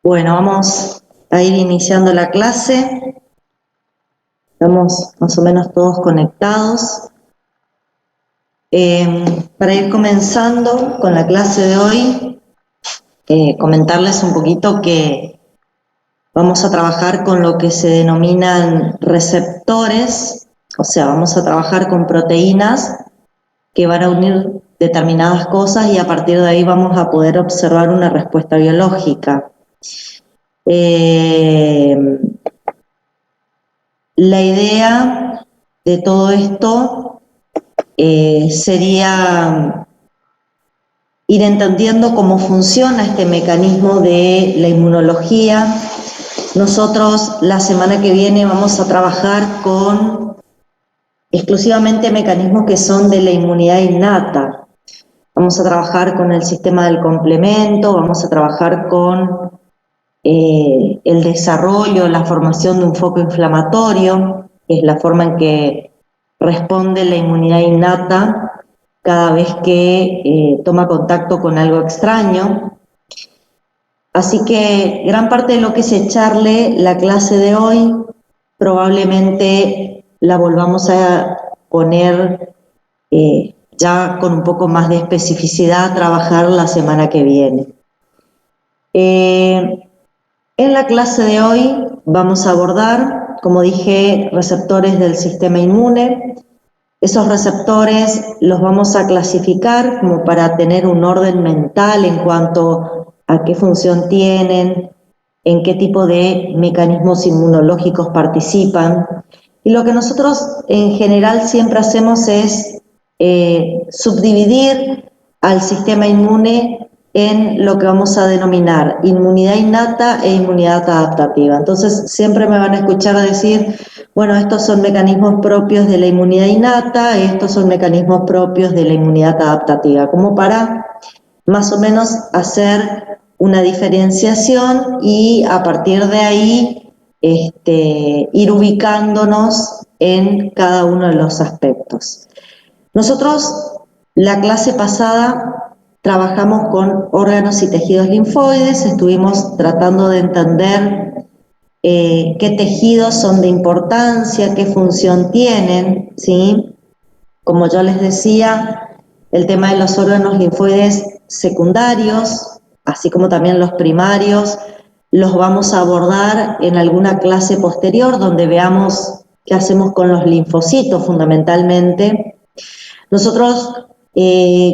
Bueno, vamos a ir iniciando la clase. Estamos más o menos todos conectados. Para ir comenzando con la clase de hoy, comentarles un poquito que vamos a trabajar con lo que se denominan receptores, o sea, vamos a trabajar con proteínas que van a unir determinadas cosas y a partir de ahí vamos a poder observar una respuesta biológica. La idea de todo esto sería ir entendiendo cómo funciona este mecanismo de la inmunología. Nosotros la semana que viene vamos a trabajar con exclusivamente mecanismos que son de la inmunidad innata. Vamos a trabajar con el sistema del complemento, vamos a trabajar con el desarrollo, la formación de un foco inflamatorio, que es la forma en que responde la inmunidad innata cada vez que toma contacto con algo extraño. Así que gran parte de lo que es echarle la clase de hoy probablemente la volvamos a poner ya con un poco más de especificidad a trabajar la semana que viene. En la clase de hoy vamos a abordar, como dije, receptores del sistema inmune. Esos receptores los vamos a clasificar como para tener un orden mental en cuanto a qué función tienen, en qué tipo de mecanismos inmunológicos participan. Y lo que nosotros en general siempre hacemos es subdividir al sistema inmune en lo que vamos a denominar inmunidad innata e inmunidad adaptativa. Entonces siempre me van a escuchar decir, bueno, estos son mecanismos propios de la inmunidad innata, estos son mecanismos propios de la inmunidad adaptativa, como para más o menos hacer una diferenciación y a partir de ahí ir ubicándonos en cada uno de los aspectos. Nosotros, la clase pasada, trabajamos con órganos y tejidos linfoides, estuvimos tratando de entender qué tejidos son de importancia, qué función tienen, ¿sí? Como yo les decía, el tema de los órganos linfoides secundarios, así como también los primarios, los vamos a abordar en alguna clase posterior donde veamos qué hacemos con los linfocitos fundamentalmente. Nosotros,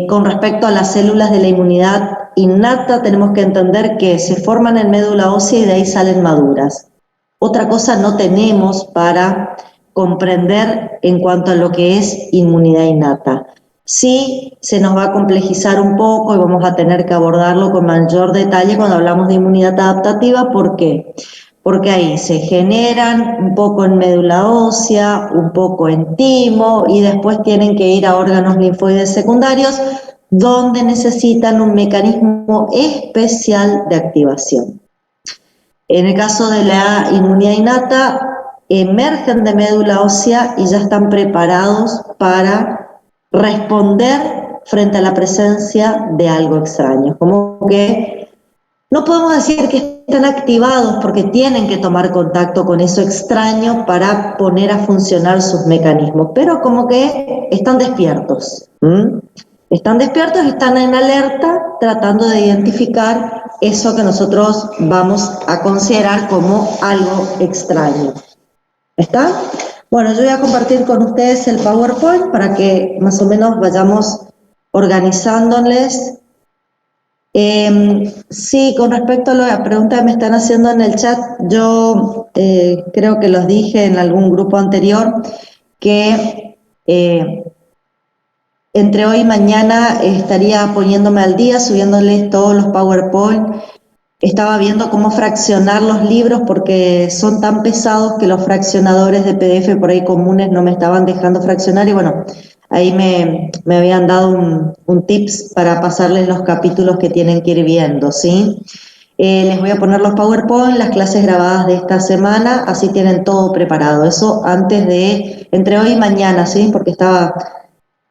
con respecto a las células de la inmunidad innata, tenemos que entender que se forman en médula ósea y de ahí salen maduras. Otra cosa no tenemos para comprender en cuanto a lo que es inmunidad innata. Sí, se nos va a complejizar un poco y vamos a tener que abordarlo con mayor detalle cuando hablamos de inmunidad adaptativa. ¿Por qué? Porque ahí se generan un poco en médula ósea, un poco en timo y después tienen que ir a órganos linfoides secundarios donde necesitan un mecanismo especial de activación. En el caso de la inmunidad innata, emergen de médula ósea y ya están preparados para responder frente a la presencia de algo extraño. Como que no podemos decir que están activados porque tienen que tomar contacto con eso extraño para poner a funcionar sus mecanismos, pero como que están despiertos. Están despiertos, están en alerta, tratando de identificar eso que nosotros vamos a considerar como algo extraño. ¿Está? Bueno, yo voy a compartir con ustedes el PowerPoint para que más o menos vayamos organizándoles. Sí, con respecto a la pregunta que me están haciendo en el chat, yo creo que los dije en algún grupo anterior que entre hoy y mañana estaría poniéndome al día, subiéndoles todos los PowerPoint. Estaba viendo cómo fraccionar los libros porque son tan pesados que los fraccionadores de PDF por ahí comunes no me estaban dejando fraccionar y bueno, ahí me habían dado un tips para pasarles los capítulos que tienen que ir viendo, ¿sí? Les voy a poner los PowerPoint, las clases grabadas de esta semana, así tienen todo preparado. Eso antes de, entre hoy y mañana, ¿sí? Porque estaba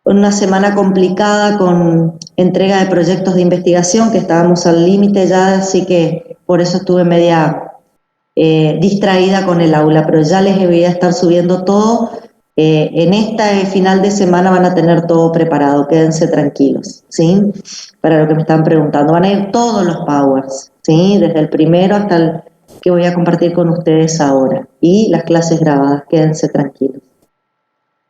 una semana complicada con entrega de proyectos de investigación, que estábamos al límite ya, así que por eso estuve media distraída con el aula, pero ya les voy a estar subiendo todo. En este final de semana van a tener todo preparado, quédense tranquilos, ¿sí? Para lo que me están preguntando, van a ir todos los powers, ¿sí? Desde el primero hasta el que voy a compartir con ustedes ahora, y las clases grabadas, quédense tranquilos.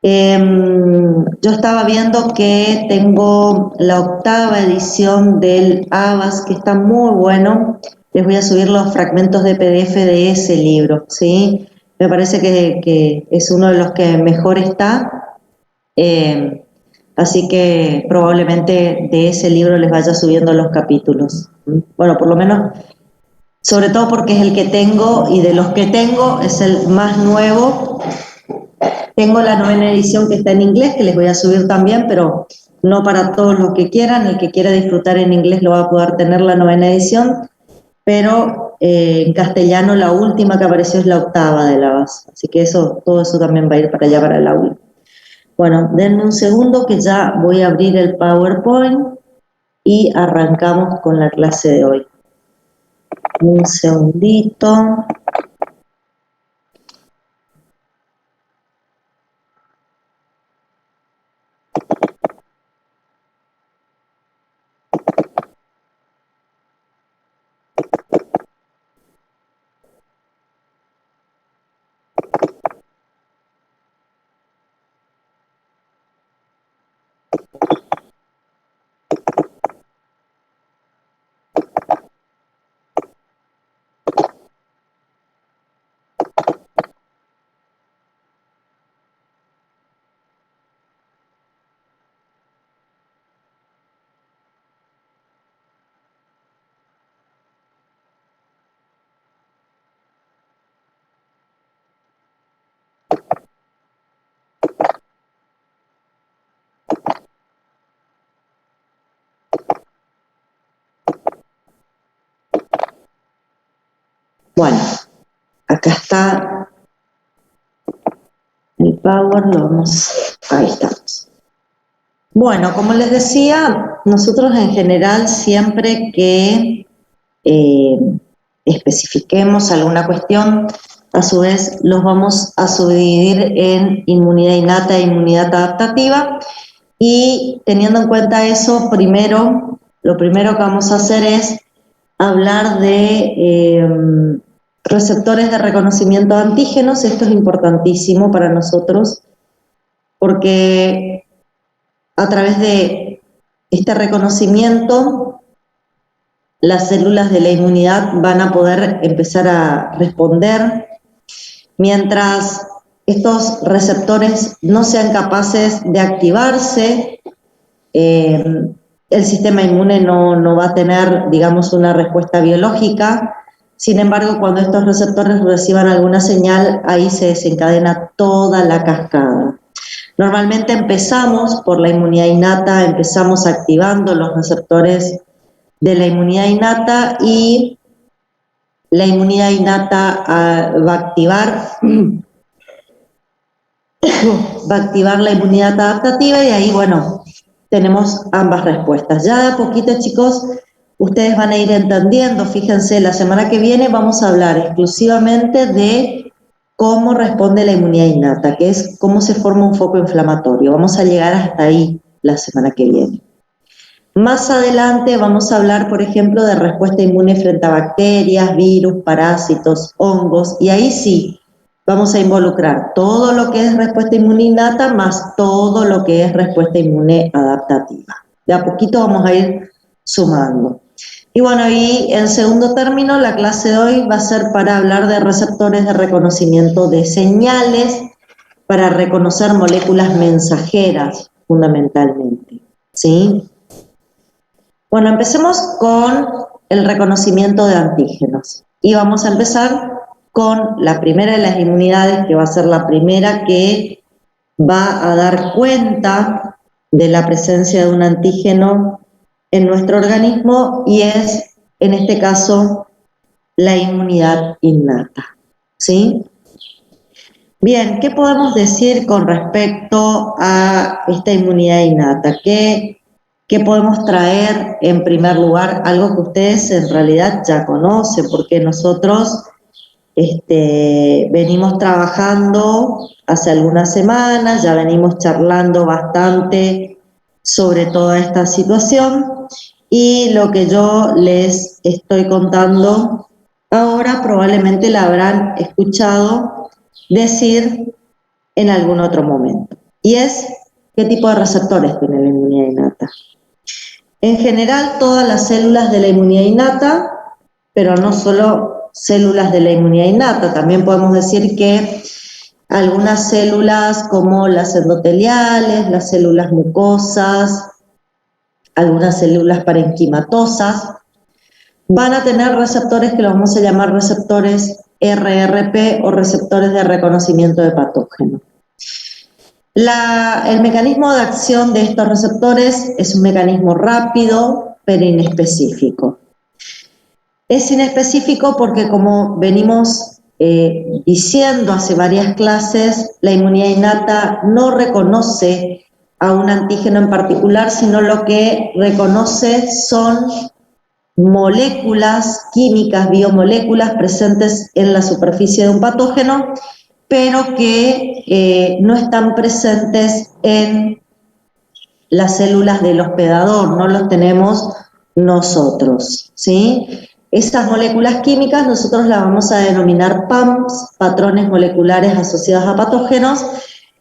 Yo estaba viendo que tengo la 8ª edición del Abbas, que está muy bueno. Les voy a subir los fragmentos de PDF de ese libro, ¿sí? Me parece que es uno de los que mejor está. Así que probablemente de ese libro les vaya subiendo los capítulos. Bueno, por lo menos, sobre todo porque es el que tengo, y de los que tengo es el más nuevo. Tengo la 9ª edición que está en inglés, que les voy a subir también, pero no para todos los que quieran. El que quiera disfrutar en inglés lo va a poder tener la 9ª edición, pero en castellano la última que apareció es la 8ª de la base. Así que todo eso también va a ir para allá, para el aula. Bueno, denme un segundo que ya voy a abrir el PowerPoint y arrancamos con la clase de hoy. Un segundito. Bueno, acá está el Power, ahí estamos. Bueno, como les decía, nosotros en general siempre que especifiquemos alguna cuestión, a su vez los vamos a subdividir en inmunidad innata e inmunidad adaptativa, y teniendo en cuenta eso, lo primero que vamos a hacer es hablar de receptores de reconocimiento de antígenos. Esto es importantísimo para nosotros porque a través de este reconocimiento las células de la inmunidad van a poder empezar a responder. Mientras estos receptores no sean capaces de activarse, el sistema inmune no va a tener, digamos, una respuesta biológica. Sin embargo, cuando estos receptores reciban alguna señal, ahí se desencadena toda la cascada. Normalmente empezamos por la inmunidad innata, empezamos activando los receptores de la inmunidad innata, y la inmunidad innata va a activar la inmunidad adaptativa, y ahí, bueno, tenemos ambas respuestas. Ya de a poquito, chicos, ustedes van a ir entendiendo. Fíjense, la semana que viene vamos a hablar exclusivamente de cómo responde la inmunidad innata, que es cómo se forma un foco inflamatorio. Vamos a llegar hasta ahí la semana que viene. Más adelante vamos a hablar, por ejemplo, de respuesta inmune frente a bacterias, virus, parásitos, hongos, y ahí sí vamos a involucrar todo lo que es respuesta inmune innata más todo lo que es respuesta inmune adaptativa. De a poquito vamos a ir sumando. Y bueno, y en segundo término, la clase de hoy va a ser para hablar de receptores de reconocimiento de señales, para reconocer moléculas mensajeras, fundamentalmente, ¿sí? Bueno, empecemos con el reconocimiento de antígenos. Y vamos a empezar con la primera de las inmunidades, que va a ser la primera que va a dar cuenta de la presencia de un antígeno en nuestro organismo, y es, en este caso, la inmunidad innata, ¿sí? Bien, ¿qué podemos decir con respecto a esta inmunidad innata? ¿Qué ¿Qué podemos traer en primer lugar? Algo que ustedes en realidad ya conocen, porque nosotros venimos trabajando hace algunas semanas, ya venimos charlando bastante sobre toda esta situación, y lo que yo les estoy contando ahora probablemente la habrán escuchado decir en algún otro momento. Y es, ¿qué tipo de receptores tiene la inmunidad innata? En general, todas las células de la inmunidad innata, pero no solo células de la inmunidad innata, también podemos decir que algunas células como las endoteliales, las células mucosas, algunas células parenquimatosas, van a tener receptores que los vamos a llamar receptores RRP o receptores de reconocimiento de patógeno. El mecanismo de acción de estos receptores es un mecanismo rápido, pero inespecífico. Es inespecífico porque, como venimos diciendo hace varias clases, la inmunidad innata no reconoce a un antígeno en particular, sino lo que reconoce son moléculas químicas, biomoléculas presentes en la superficie de un patógeno, pero que no están presentes en las células del hospedador, no los tenemos nosotros, ¿sí? Estas moléculas químicas nosotros las vamos a denominar PAMs, patrones moleculares asociados a patógenos,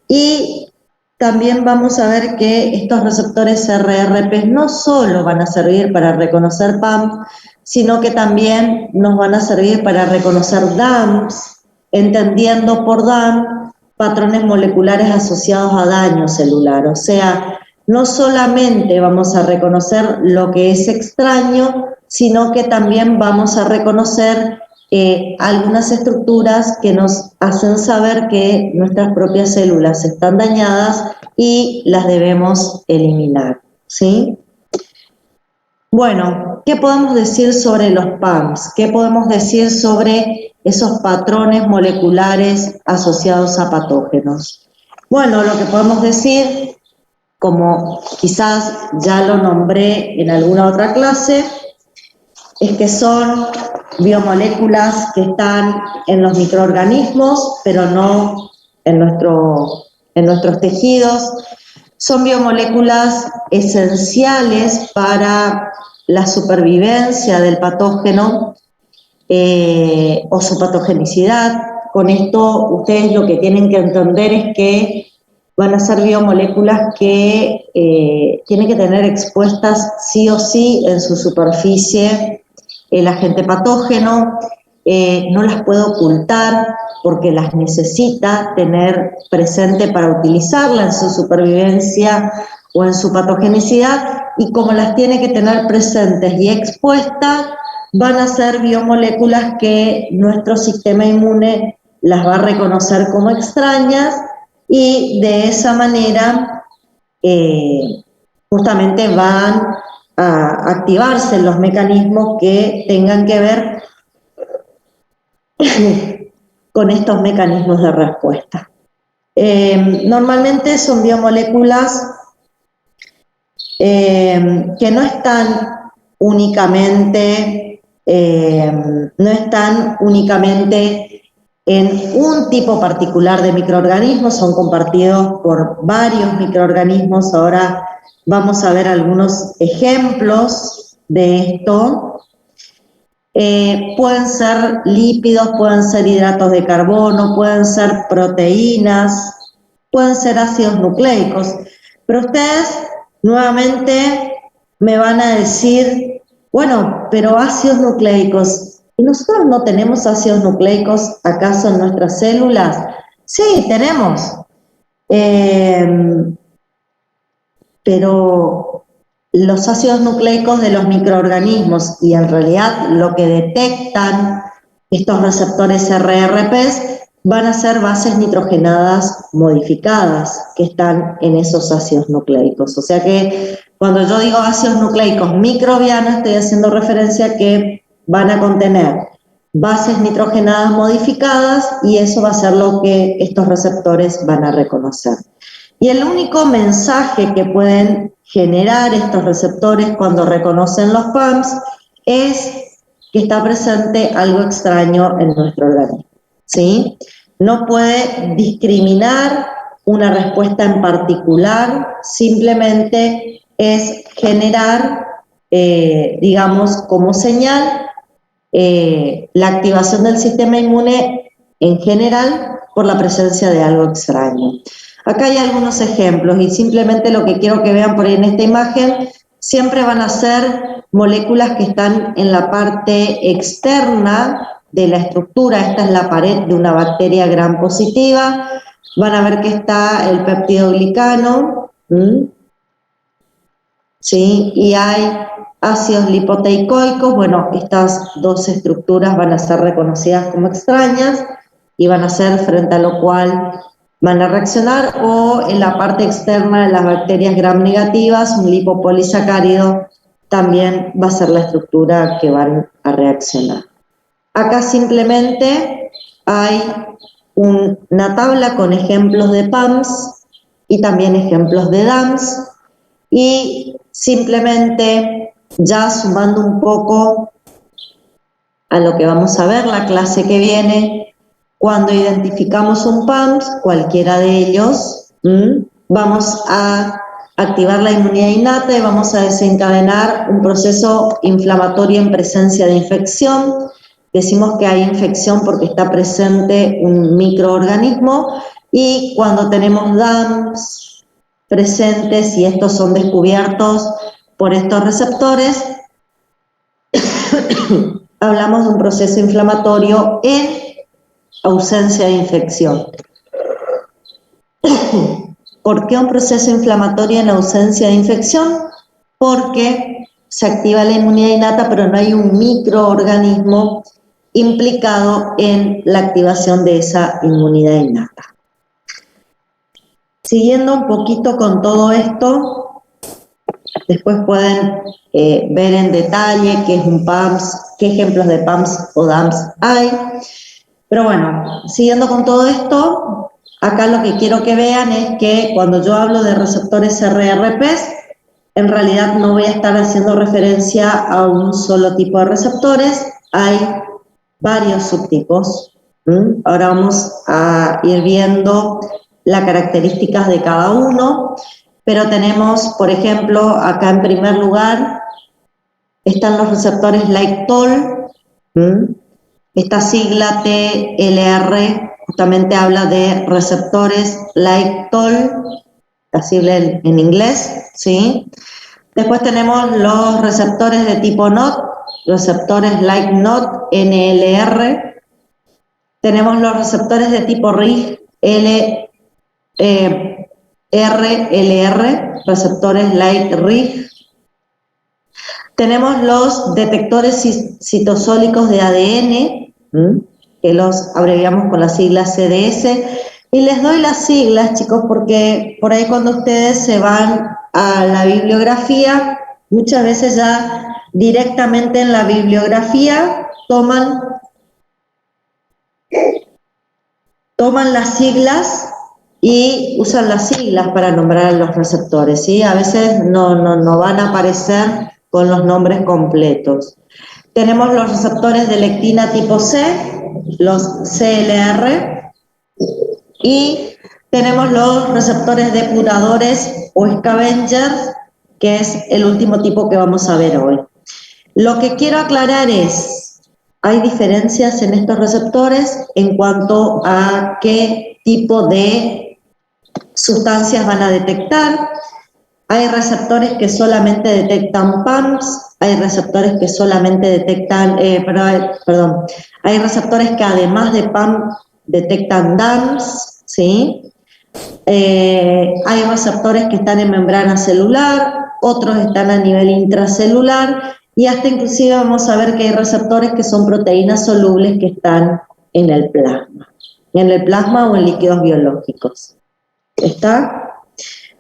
y también vamos a ver que estos receptores RRP no solo van a servir para reconocer PAMs, sino que también nos van a servir para reconocer DAMs, entendiendo por DAM patrones moleculares asociados a daño celular. O sea, no solamente vamos a reconocer lo que es extraño, sino que también vamos a reconocer algunas estructuras que nos hacen saber que nuestras propias células están dañadas y las debemos eliminar, ¿sí? Bueno, ¿qué podemos decir sobre los PAMs? ¿Qué podemos decir sobre esos patrones moleculares asociados a patógenos? Bueno, lo que podemos decir, como quizás ya lo nombré en alguna otra clase, es que son biomoléculas que están en los microorganismos, pero no en nuestros tejidos. Son biomoléculas esenciales para la supervivencia del patógeno o su patogenicidad. Con esto ustedes lo que tienen que entender es que van a ser biomoléculas que tienen que tener expuestas sí o sí en su superficie el agente patógeno, no las puede ocultar porque las necesita tener presente para utilizarla en su supervivencia o en su patogenicidad, y como las tiene que tener presentes y expuestas, van a ser biomoléculas que nuestro sistema inmune las va a reconocer como extrañas, y de esa manera justamente van a activarse los mecanismos que tengan que ver con estos mecanismos de respuesta. Normalmente son biomoléculas que no están únicamente en un tipo particular de microorganismos, son compartidos por varios microorganismos. Ahora vamos a ver algunos ejemplos de esto. Pueden ser lípidos, pueden ser hidratos de carbono, pueden ser proteínas, pueden ser ácidos nucleicos. Pero ustedes nuevamente me van a decir, bueno, pero ácidos nucleicos, ¿y nosotros no tenemos ácidos nucleicos acaso en nuestras células? Sí, tenemos. Pero los ácidos nucleicos de los microorganismos, y en realidad lo que detectan estos receptores RRPs, van a ser bases nitrogenadas modificadas que están en esos ácidos nucleicos. O sea que cuando yo digo ácidos nucleicos microbianos, estoy haciendo referencia a que van a contener bases nitrogenadas modificadas, y eso va a ser lo que estos receptores van a reconocer. Y el único mensaje que pueden generar estos receptores cuando reconocen los PAMs es que está presente algo extraño en nuestro organismo, ¿sí? No puede discriminar una respuesta en particular, simplemente es generar, digamos, como señal la activación del sistema inmune en general por la presencia de algo extraño. Acá hay algunos ejemplos y simplemente lo que quiero que vean por ahí en esta imagen, siempre van a ser moléculas que están en la parte externa de la estructura. Esta es la pared de una bacteria gram positiva. Van a ver que está el peptidoglicano, ¿sí? Y hay ácidos lipoteicoicos. Bueno, estas dos estructuras van a ser reconocidas como extrañas y van a ser frente a lo cual van a reaccionar, o en la parte externa de las bacterias gram negativas, un lipopolisacárido también va a ser la estructura que van a reaccionar. Acá simplemente hay una tabla con ejemplos de PAMs y también ejemplos de DAMs, y simplemente ya sumando un poco a lo que vamos a ver la clase que viene, cuando identificamos un PAMS, cualquiera de ellos, vamos a activar la inmunidad innata y vamos a desencadenar un proceso inflamatorio en presencia de infección. Decimos que hay infección porque está presente un microorganismo, y cuando tenemos DAMs presentes y estos son descubiertos por estos receptores, hablamos de un proceso inflamatorio en ausencia de infección. ¿Por qué un proceso inflamatorio en ausencia de infección? Porque se activa la inmunidad innata, pero no hay un microorganismo implicado en la activación de esa inmunidad innata. Siguiendo un poquito con todo esto, después pueden ver en detalle qué es un PAMS, qué ejemplos de PAMS o DAMS hay. Pero bueno, siguiendo con todo esto, acá lo que quiero que vean es que cuando yo hablo de receptores RRPs, en realidad no voy a estar haciendo referencia a un solo tipo de receptores, hay varios subtipos. Ahora vamos a ir viendo las características de cada uno, pero tenemos, por ejemplo, acá en primer lugar, están los receptores like-TOL. Esta sigla TLR justamente habla de receptores like-TOL, la sigla en inglés, ¿sí? Después tenemos los receptores de tipo NOT, receptores like-NOT, NLR. Tenemos los receptores de tipo RIG, RLR, receptores like-RIG. Tenemos los detectores citosólicos de ADN, que los abreviamos con la sigla CDS. Y les doy las siglas, chicos, porque por ahí cuando ustedes se van a la bibliografía, muchas veces ya directamente en la bibliografía toman las siglas y usan las siglas para nombrar a los receptores, ¿sí? A veces no van a aparecer con los nombres completos. Tenemos los receptores de lectina tipo C, los CLR, y tenemos los receptores depuradores o scavengers, que es el último tipo que vamos a ver hoy. Lo que quiero aclarar es, hay diferencias en estos receptores en cuanto a qué tipo de sustancias van a detectar. Hay receptores que solamente detectan PAMs, hay receptores que solamente detectan, hay receptores que además de PAM detectan DAMs, ¿sí? Hay receptores que están en membrana celular, otros están a nivel intracelular, y hasta inclusive vamos a ver que hay receptores que son proteínas solubles que están en el plasma o en líquidos biológicos. ¿Está?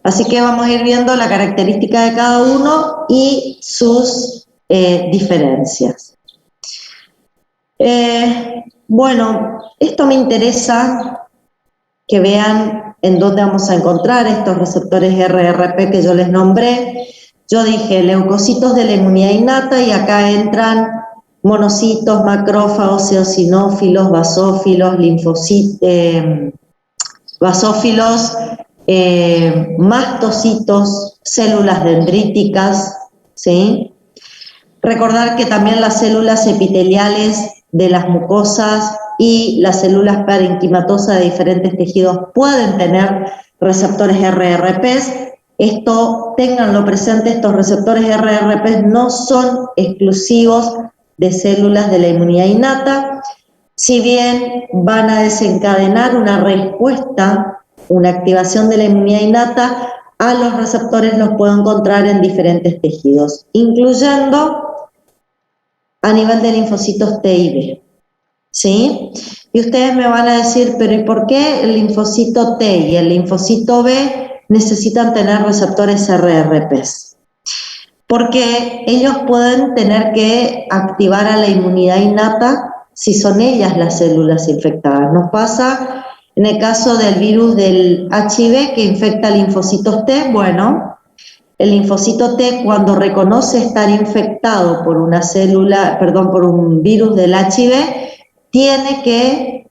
Así que vamos a ir viendo la característica de cada uno y sus diferencias. Bueno, esto me interesa que vean en dónde vamos a encontrar estos receptores RRP que yo les nombré. Yo dije leucocitos de la inmunidad innata y acá entran monocitos, macrófagos, eosinófilos, basófilos, basófilos, mastocitos, células dendríticas, ¿sí? Recordar que también las células epiteliales de las mucosas y las células parenquimatosas de diferentes tejidos pueden tener receptores RRPs. Esto, ténganlo presente, estos receptores RRPs no son exclusivos de células de la inmunidad innata, si bien van a desencadenar una respuesta, una activación de la inmunidad innata, a los receptores los puedo encontrar en diferentes tejidos, incluyendo a nivel de linfocitos T y B, ¿sí? Y ustedes me van a decir, pero ¿y por qué el linfocito T y el linfocito B necesitan tener receptores RRPs? Porque ellos pueden tener que activar a la inmunidad innata si son ellas las células infectadas. Nos pasa en el caso del virus del HIV que infecta linfocitos T. Bueno, el linfocito T, cuando reconoce estar infectado por una célula, perdón, por un virus del HIV, tiene que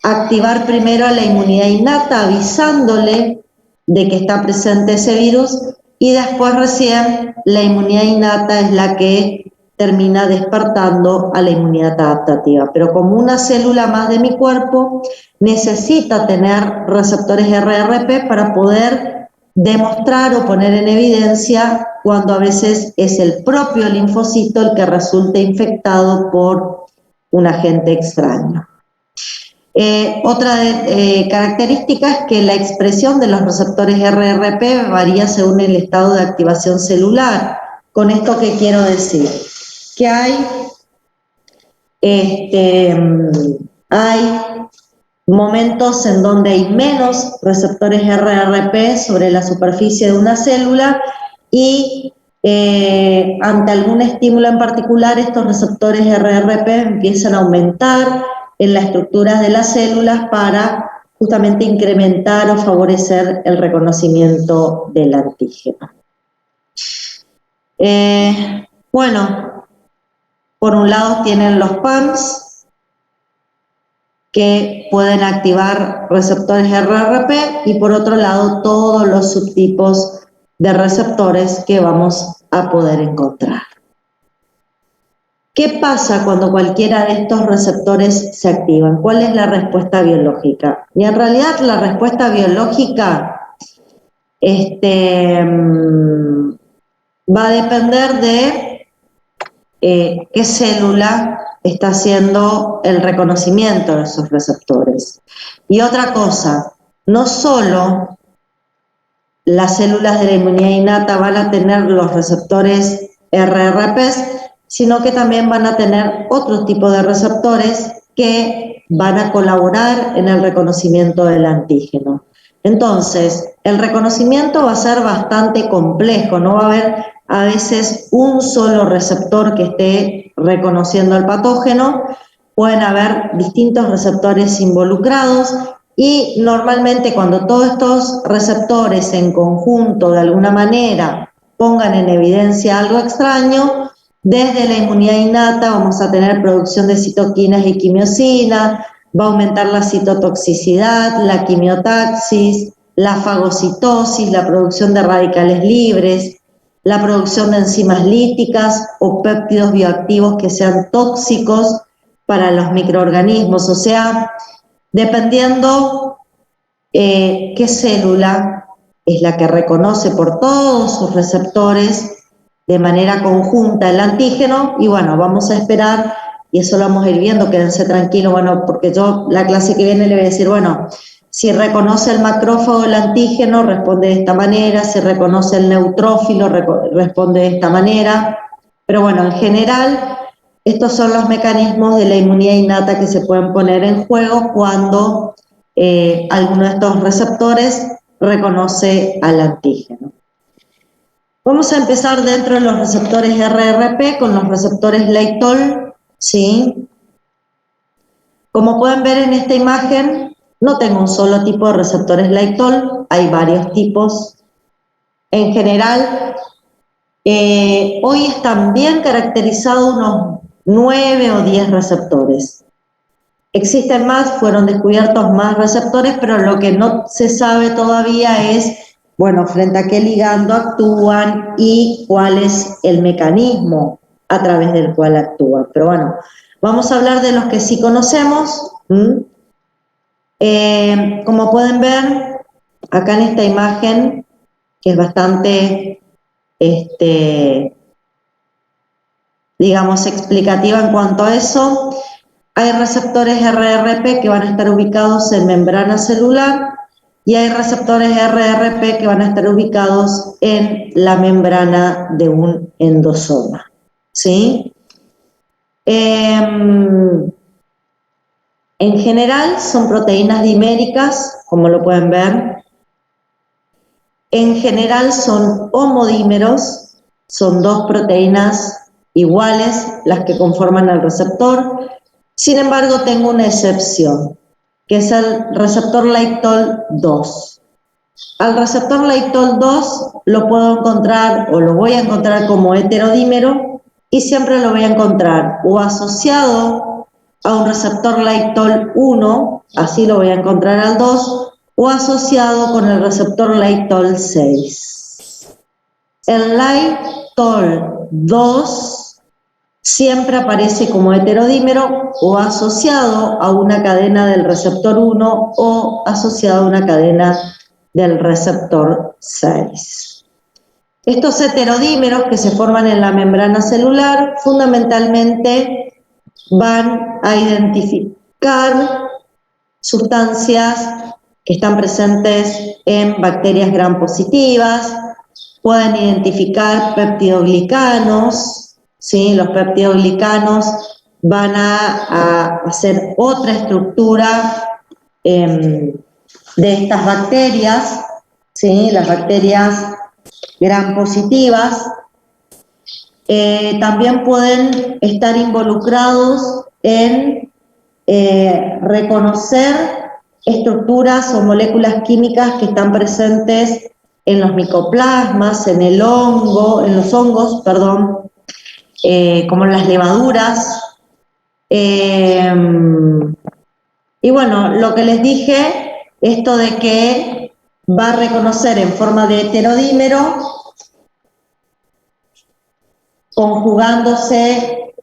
activar primero a la inmunidad innata avisándole de que está presente ese virus y después recién la inmunidad innata es la que termina despertando a la inmunidad adaptativa. Pero como una célula más de mi cuerpo necesita tener receptores RRP para poder demostrar o poner en evidencia cuando a veces es el propio linfocito el que resulta infectado por un agente extraño. Otra característica es que la expresión de los receptores RRP varía según el estado de activación celular. ¿Con esto qué quiero decir? Que hay momentos en donde hay menos receptores RRP sobre la superficie de una célula y ante algún estímulo en particular estos receptores RRP empiezan a aumentar en las estructuras de las células para justamente incrementar o favorecer el reconocimiento del antígeno. Bueno, por un lado tienen los PAMs, que pueden activar receptores RRP, y por otro lado todos los subtipos de receptores que vamos a poder encontrar. ¿Qué pasa cuando cualquiera de estos receptores se activan? ¿Cuál es la respuesta biológica? Y en realidad la respuesta biológica va a depender de qué célula está haciendo el reconocimiento de esos receptores. Y otra cosa, no solo las células de la inmunidad innata van a tener los receptores RRPs, sino que también van a tener otro tipo de receptores que van a colaborar en el reconocimiento del antígeno. Entonces, el reconocimiento va a ser bastante complejo, no va a haber a veces un solo receptor que esté reconociendo el patógeno, pueden haber distintos receptores involucrados y normalmente cuando todos estos receptores en conjunto de alguna manera pongan en evidencia algo extraño, desde la inmunidad innata vamos a tener producción de citoquinas y quimiosinas, va a aumentar la citotoxicidad, la quimiotaxis, la fagocitosis, la producción de radicales libres, la producción de enzimas líticas o péptidos bioactivos que sean tóxicos para los microorganismos. O sea, dependiendo qué célula es la que reconoce por todos sus receptores de manera conjunta el antígeno, y bueno, vamos a esperar, y eso lo vamos a ir viendo, quédense tranquilos, bueno, porque yo la clase que viene le voy a decir, bueno, si reconoce el macrófago el antígeno, responde de esta manera, si reconoce el neutrófilo, responde de esta manera, pero bueno, en general, estos son los mecanismos de la inmunidad innata que se pueden poner en juego cuando alguno de estos receptores reconoce al antígeno. Vamos a empezar dentro de los receptores RRP con los receptores Leitol, ¿sí? Como pueden ver en esta imagen, No tengo un solo tipo de receptores Lightol, hay varios tipos. En general, hoy están bien caracterizados unos 9 o 10 receptores. Existen más, fueron descubiertos más receptores, pero lo que no se sabe todavía es, bueno, frente a qué ligando actúan y cuál es el mecanismo a través del cual actúan. Pero bueno, vamos a hablar de los que sí conocemos. Como pueden ver, acá en esta imagen, que es bastante, digamos, explicativa en cuanto a eso, hay receptores RRP que van a estar ubicados en membrana celular y hay receptores RRP que van a estar ubicados en la membrana de un endosoma, ¿sí? En general son proteínas diméricas, como lo pueden ver. En general son homodímeros, son dos proteínas iguales las que conforman el receptor. Sin embargo, tengo una excepción, que es el receptor Lightol 2. Al receptor Lightol 2 lo puedo encontrar o lo voy a encontrar como heterodímero y siempre lo voy a encontrar o asociado a un receptor Lightol 1, así lo voy a encontrar al 2, o asociado con el receptor Lightol 6. El Lightol 2 siempre aparece como heterodímero o asociado a una cadena del receptor 1 o asociado a una cadena del receptor 6. Estos heterodímeros que se forman en la membrana celular fundamentalmente van a identificar sustancias que están presentes en bacterias gram positivas, pueden identificar peptidoglicanos, ¿sí? Los peptidoglicanos van a hacer otra estructura de estas bacterias, ¿sí? Las bacterias gram positivas. También pueden estar involucrados en reconocer estructuras o moléculas químicas que están presentes en los micoplasmas, en el hongo, en los hongos, perdón, como en las levaduras. Y bueno, lo que les dije, esto de que va a reconocer en forma de heterodímero, conjugándose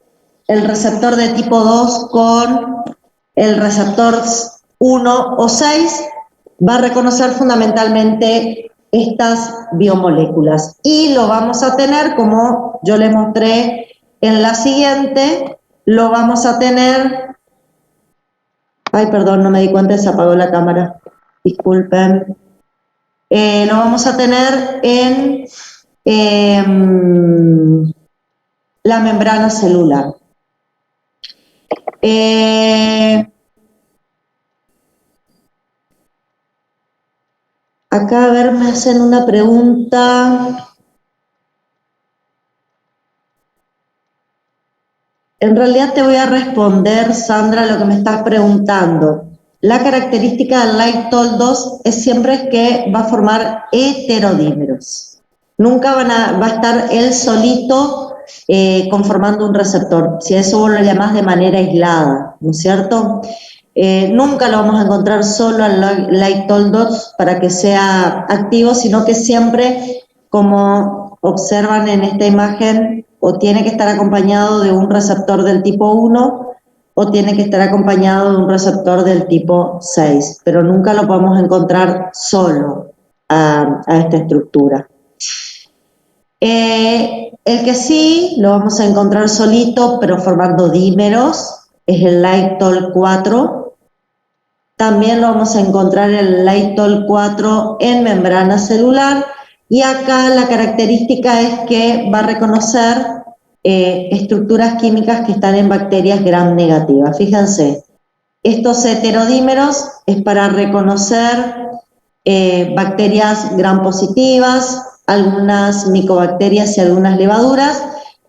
el receptor de tipo 2 con el receptor 1 o 6, va a reconocer fundamentalmente estas biomoléculas. Y lo vamos a tener, como yo les mostré en la siguiente, lo vamos a tener... Ay, perdón, no me di cuenta, se apagó la cámara. Disculpen. Lo vamos a tener en la membrana celular. Acá, a ver, me hacen una pregunta. En realidad te voy a responder, Sandra, lo que me estás preguntando. La característica del Lightol 2 es siempre que va a formar heterodímeros. Nunca va a estar él solito conformando un receptor, si a eso vos lo llamás de manera aislada, ¿no es cierto? Nunca lo vamos a encontrar solo al Lightol 2 para que sea activo, sino que siempre, como observan en esta imagen, o tiene que estar acompañado de un receptor del tipo 1 o tiene que estar acompañado de un receptor del tipo 6, pero nunca lo podemos encontrar solo a esta estructura. El que sí lo vamos a encontrar solito, pero formando dímeros, es el Lightol 4. También lo vamos a encontrar el Lightol 4 en membrana celular, y acá la característica es que va a reconocer estructuras químicas que están en bacterias gram negativas. Fíjense, estos heterodímeros es para reconocer bacterias gram positivas, algunas micobacterias y algunas levaduras,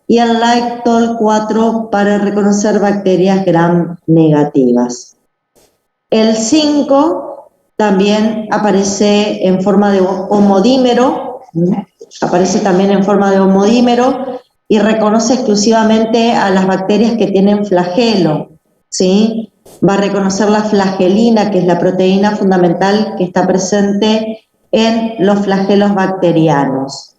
y el Lightol 4 para reconocer bacterias gram negativas. El 5 también aparece en forma de homodímero, aparece también en forma de homodímero y reconoce exclusivamente a las bacterias que tienen flagelo, ¿sí? Va a reconocer la flagelina, que es la proteína fundamental que está presente en los flagelos bacterianos.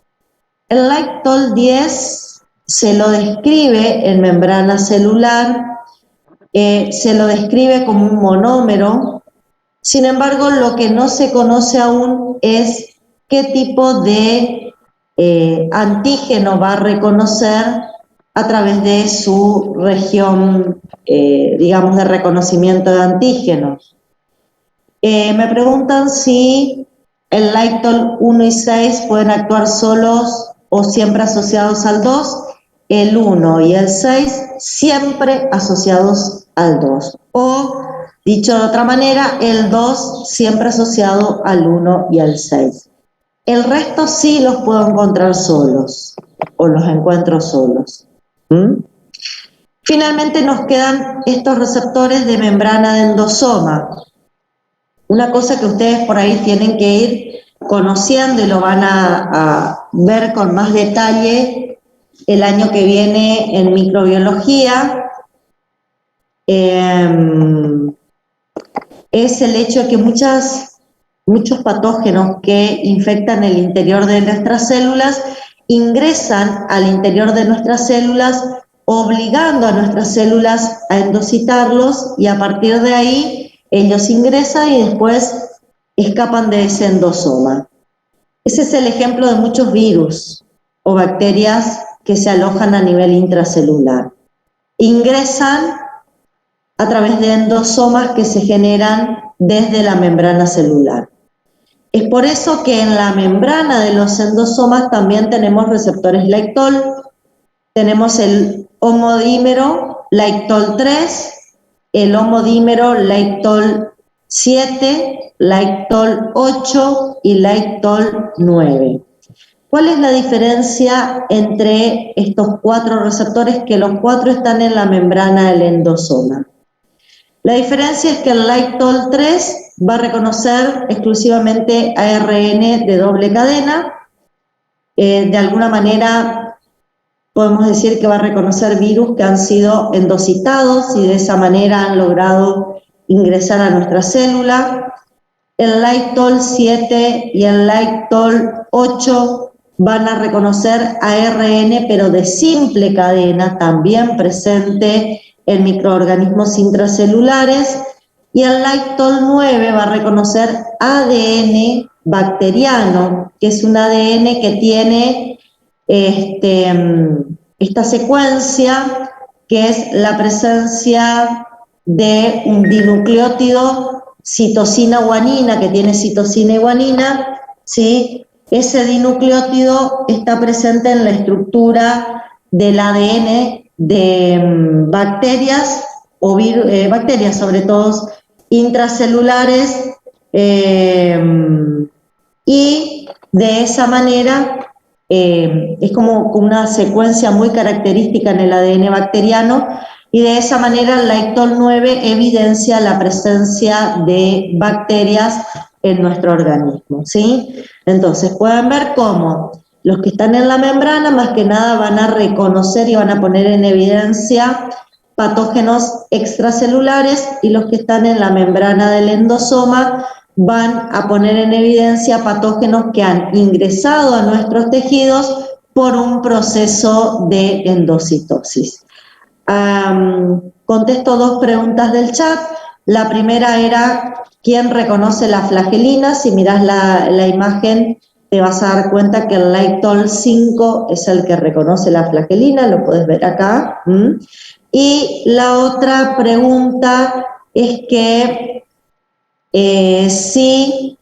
El Lactol 10 se lo describe en membrana celular, se lo describe como un monómero. Sin embargo, lo que no se conoce aún es qué tipo de antígeno va a reconocer a través de su región, digamos, de reconocimiento de antígenos. Me preguntan si el Lactol 1 y 6 pueden actuar solos o siempre asociados al 2. El 1 y el 6 siempre asociados al 2. O, dicho de otra manera, el 2 siempre asociado al 1 y al 6. El resto sí los puedo encontrar solos o los encuentro solos. Finalmente nos quedan estos receptores de membrana de endosoma. Una cosa que ustedes por ahí tienen que ir conociendo y lo van a ver con más detalle el año que viene en microbiología, es el hecho de que muchos patógenos que infectan el interior de nuestras células ingresan al interior de nuestras células, obligando a nuestras células a endocitarlos, y a partir de ahí ellos ingresan y después escapan de ese endosoma. Ese es el ejemplo de muchos virus o bacterias que se alojan a nivel intracelular. Ingresan a través de endosomas que se generan desde la membrana celular. Es por eso que en la membrana de los endosomas también tenemos receptores Lactol. Tenemos el homodímero Lactol 3, el homodímero Lactol 7, Lactol 8 y Lactol 9. ¿Cuál es la diferencia entre estos 4 receptores? Que los 4 están en la membrana del endosoma. La diferencia es que el Lactol 3 va a reconocer exclusivamente ARN de doble cadena. De alguna manera podemos decir que va a reconocer virus que han sido endocitados y de esa manera han logrado ingresar a nuestra célula. El Lactol 7 y el Lactol 8 van a reconocer ARN, pero de simple cadena, también presente en microorganismos intracelulares, y el Lactol 9 va a reconocer ADN bacteriano, que es un ADN que tiene esta secuencia, que es la presencia de un dinucleótido citosina-guanina, que tiene citosina y guanina, ¿sí? Ese dinucleótido está presente en la estructura del ADN de bacterias o bacterias, sobre todo intracelulares, y de esa manera es como una secuencia muy característica en el ADN bacteriano, y de esa manera el Lactol 9 evidencia la presencia de bacterias en nuestro organismo, ¿sí? Entonces pueden ver cómo los que están en la membrana más que nada van a reconocer y van a poner en evidencia patógenos extracelulares, y los que están en la membrana del endosoma van a poner en evidencia patógenos que han ingresado a nuestros tejidos por un proceso de endocitosis. Contesto 2 preguntas del chat. La primera era, ¿quién reconoce la flagelina? Si miras la imagen te vas a dar cuenta que el Lactol 5 es el que reconoce la flagelina, lo puedes ver acá. Y la otra pregunta es que si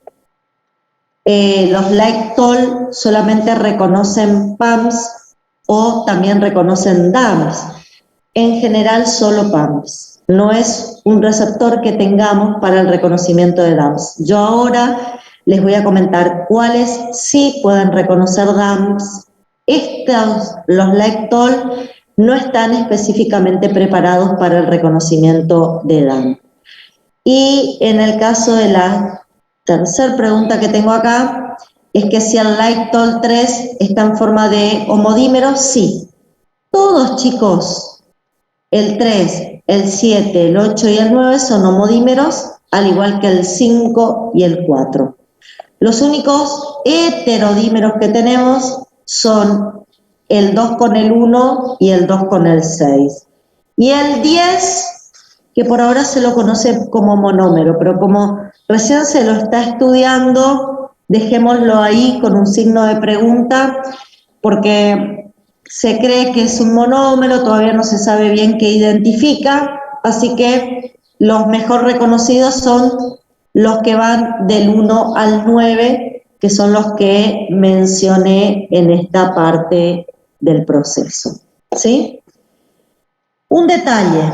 los Lactol solamente reconocen PAMS o también reconocen DAMS. En general solo PAMS, no es un receptor que tengamos para el reconocimiento de DAMS. Yo ahora les voy a comentar cuáles sí pueden reconocer DAMS. Los Lactol no están específicamente preparados para el reconocimiento de DAMS. Y en el caso de la tercera pregunta que tengo acá, es que si el Laetol-3 está en forma de homodímero, sí. Todos, chicos, el 3, el 7, el 8 y el 9 son homodímeros, al igual que el 5 y el 4. Los únicos heterodímeros que tenemos son el 2 con el 1 y el 2 con el 6. Y el 10, que por ahora se lo conoce como monómero, pero como recién se lo está estudiando, dejémoslo ahí con un signo de pregunta, porque se cree que es un monómero, todavía no se sabe bien qué identifica, así que los mejor reconocidos son los que van del 1 al 9, que son los que mencioné en esta parte del proceso, ¿sí? Un detalle,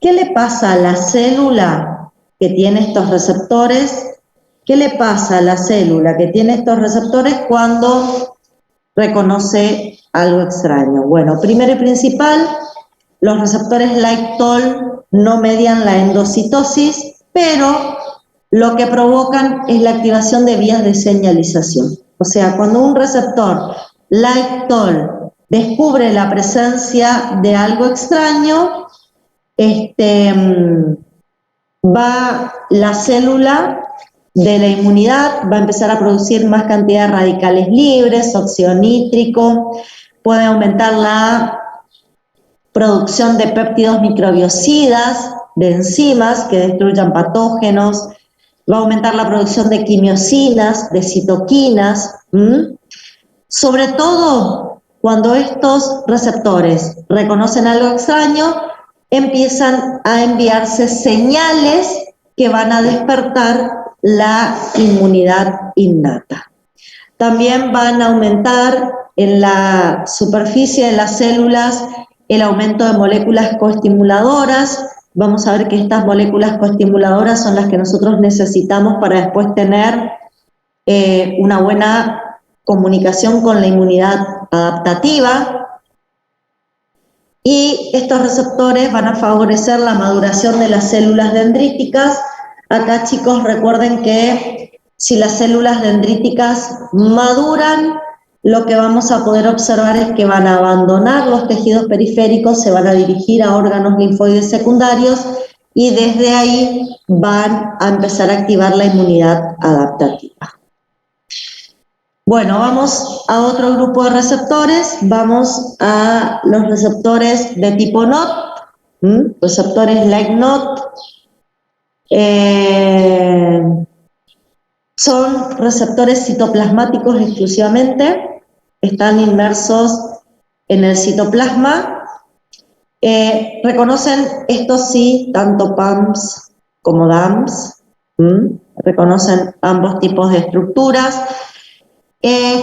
¿qué le pasa a la célula que tiene estos receptores? ¿Qué le pasa a la célula que tiene estos receptores cuando reconoce algo extraño? Bueno, primero y principal, los receptores Laetol no median la endocitosis, pero lo que provocan es la activación de vías de señalización. O sea, cuando un receptor Laetol descubre la presencia de algo extraño, va la célula de la inmunidad, va a empezar a producir más cantidad de radicales libres, óxido nítrico, puede aumentar la producción de péptidos microbiocidas, de enzimas que destruyan patógenos, va a aumentar la producción de quimiosinas, de citoquinas, sobre todo cuando estos receptores reconocen algo extraño, empiezan a enviarse señales que van a despertar la inmunidad innata. También van a aumentar en la superficie de las células el aumento de moléculas coestimuladoras. Vamos a ver que estas moléculas coestimuladoras son las que nosotros necesitamos para después tener una buena comunicación con la inmunidad adaptativa. Y estos receptores van a favorecer la maduración de las células dendríticas. Acá, chicos, recuerden que si las células dendríticas maduran, lo que vamos a poder observar es que van a abandonar los tejidos periféricos, se van a dirigir a órganos linfoides secundarios y desde ahí van a empezar a activar la inmunidad adaptativa. Bueno, vamos a otro grupo de receptores, vamos a los receptores de tipo NOT, receptores like NOT. Son receptores citoplasmáticos exclusivamente, están inmersos en el citoplasma. Reconocen, estos sí, tanto PAMS como DAMS, reconocen ambos tipos de estructuras.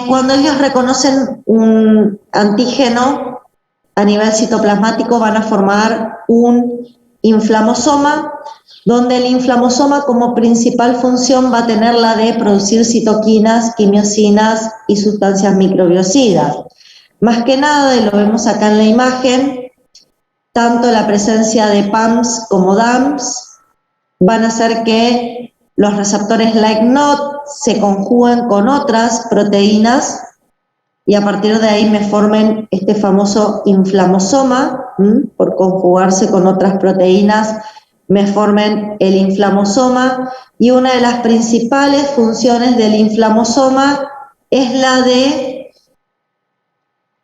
Cuando ellos reconocen un antígeno a nivel citoplasmático van a formar un inflamosoma, donde el inflamosoma como principal función va a tener la de producir citoquinas, quimiosinas y sustancias microbiocidas. Más que nada, y lo vemos acá en la imagen, tanto la presencia de PAMS como DAMS van a hacer que los receptores like NOT se conjuguen con otras proteínas y a partir de ahí me formen este famoso inflamosoma, por conjugarse con otras proteínas me formen el inflamosoma, y una de las principales funciones del inflamosoma es la de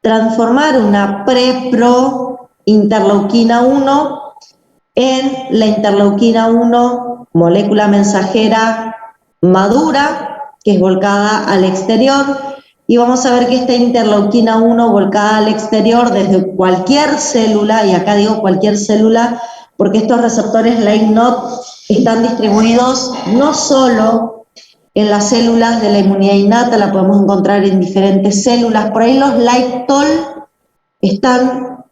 transformar una pre-pro-interleuquina 1 en la interleuquina 1, molécula mensajera madura, que es volcada al exterior, y vamos a ver que esta interleuquina 1 volcada al exterior desde cualquier célula, y acá digo cualquier célula, porque estos receptores like NOT están distribuidos no solo en las células de la inmunidad innata, la podemos encontrar en diferentes células, por ahí los Laetol están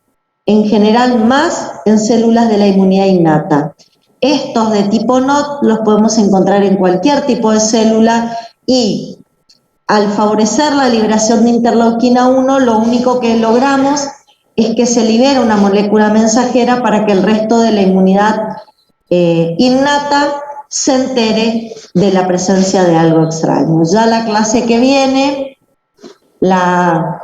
en general más en células de la inmunidad innata. Estos de tipo NOT los podemos encontrar en cualquier tipo de célula y al favorecer la liberación de interleuquina 1, lo único que logramos es que se libera una molécula mensajera para que el resto de la inmunidad innata se entere de la presencia de algo extraño. Ya la clase que viene, la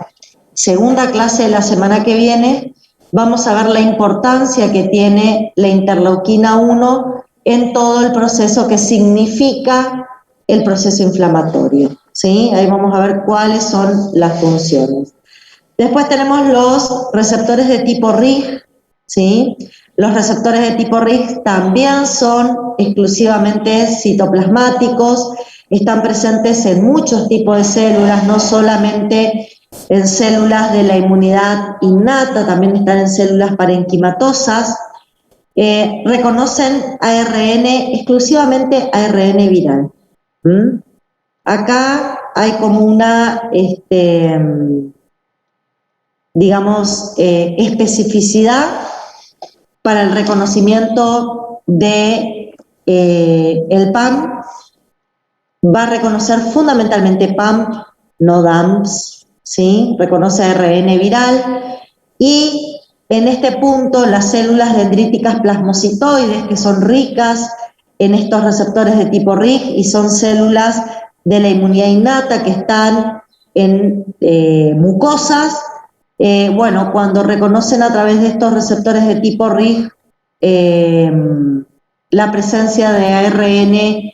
segunda clase de la semana que viene, vamos a ver la importancia que tiene la interleuquina 1 en todo el proceso que significa el proceso inflamatorio, ¿sí? Ahí vamos a ver cuáles son las funciones. Después tenemos los receptores de tipo Rig, ¿sí? Los receptores de tipo Rig también son exclusivamente citoplasmáticos, están presentes en muchos tipos de células, no solamente en células de la inmunidad innata, también están en células parenquimatosas. Reconocen ARN, exclusivamente ARN viral. ¿Mm? Acá hay como una, digamos, especificidad para el reconocimiento de el PAM. Va a reconocer fundamentalmente PAM, no DAMPS, ¿sí? Reconoce ARN viral y en este punto las células dendríticas plasmocitoides, que son ricas en estos receptores de tipo Rig y son células de la inmunidad innata que están en mucosas, bueno, cuando reconocen a través de estos receptores de tipo Rig la presencia de ARN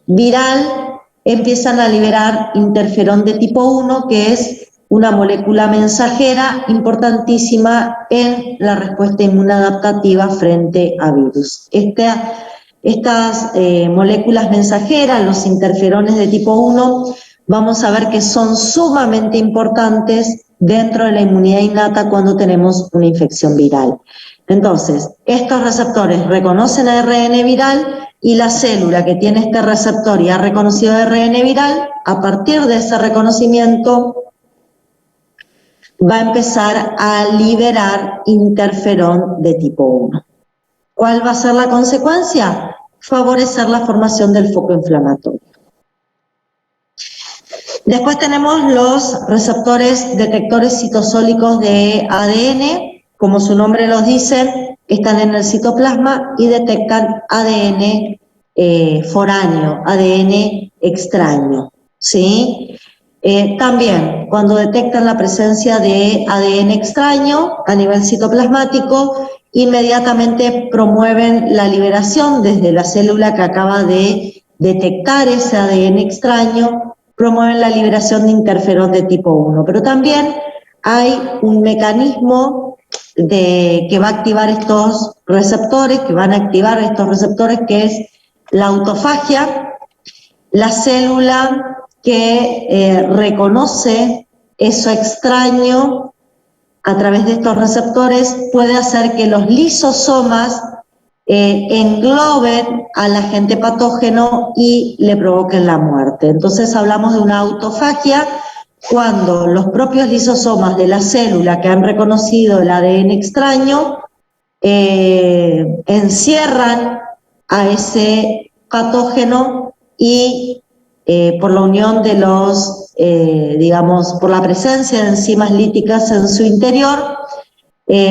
viral, empiezan a liberar interferón de tipo 1, que es una molécula mensajera importantísima en la respuesta inmunadaptativa frente a virus. Estas moléculas mensajeras, los interferones de tipo 1, vamos a ver que son sumamente importantes dentro de la inmunidad innata cuando tenemos una infección viral. Entonces, estos receptores reconocen ARN viral y la célula que tiene este receptor y ha reconocido ARN viral, a partir de ese reconocimiento va a empezar a liberar interferón de tipo 1. ¿Cuál va a ser la consecuencia? Favorecer la formación del foco inflamatorio. Después tenemos los receptores detectores citosólicos de ADN, como su nombre los dice, están en el citoplasma y detectan ADN foráneo, ADN extraño, ¿sí? También, cuando detectan la presencia de ADN extraño a nivel citoplasmático, inmediatamente promueven la liberación desde la célula que acaba de detectar ese ADN extraño, promueven la liberación de interferón de tipo 1. Pero también hay un mecanismo que va a activar estos receptores, que van a activar estos receptores, que es la autofagia, la célula que reconoce eso extraño a través de estos receptores puede hacer que los lisosomas engloben al agente patógeno y le provoquen la muerte. Entonces hablamos de una autofagia cuando los propios lisosomas de la célula que han reconocido el ADN extraño encierran a ese patógeno y por la unión de los, digamos, por la presencia de enzimas líticas en su interior,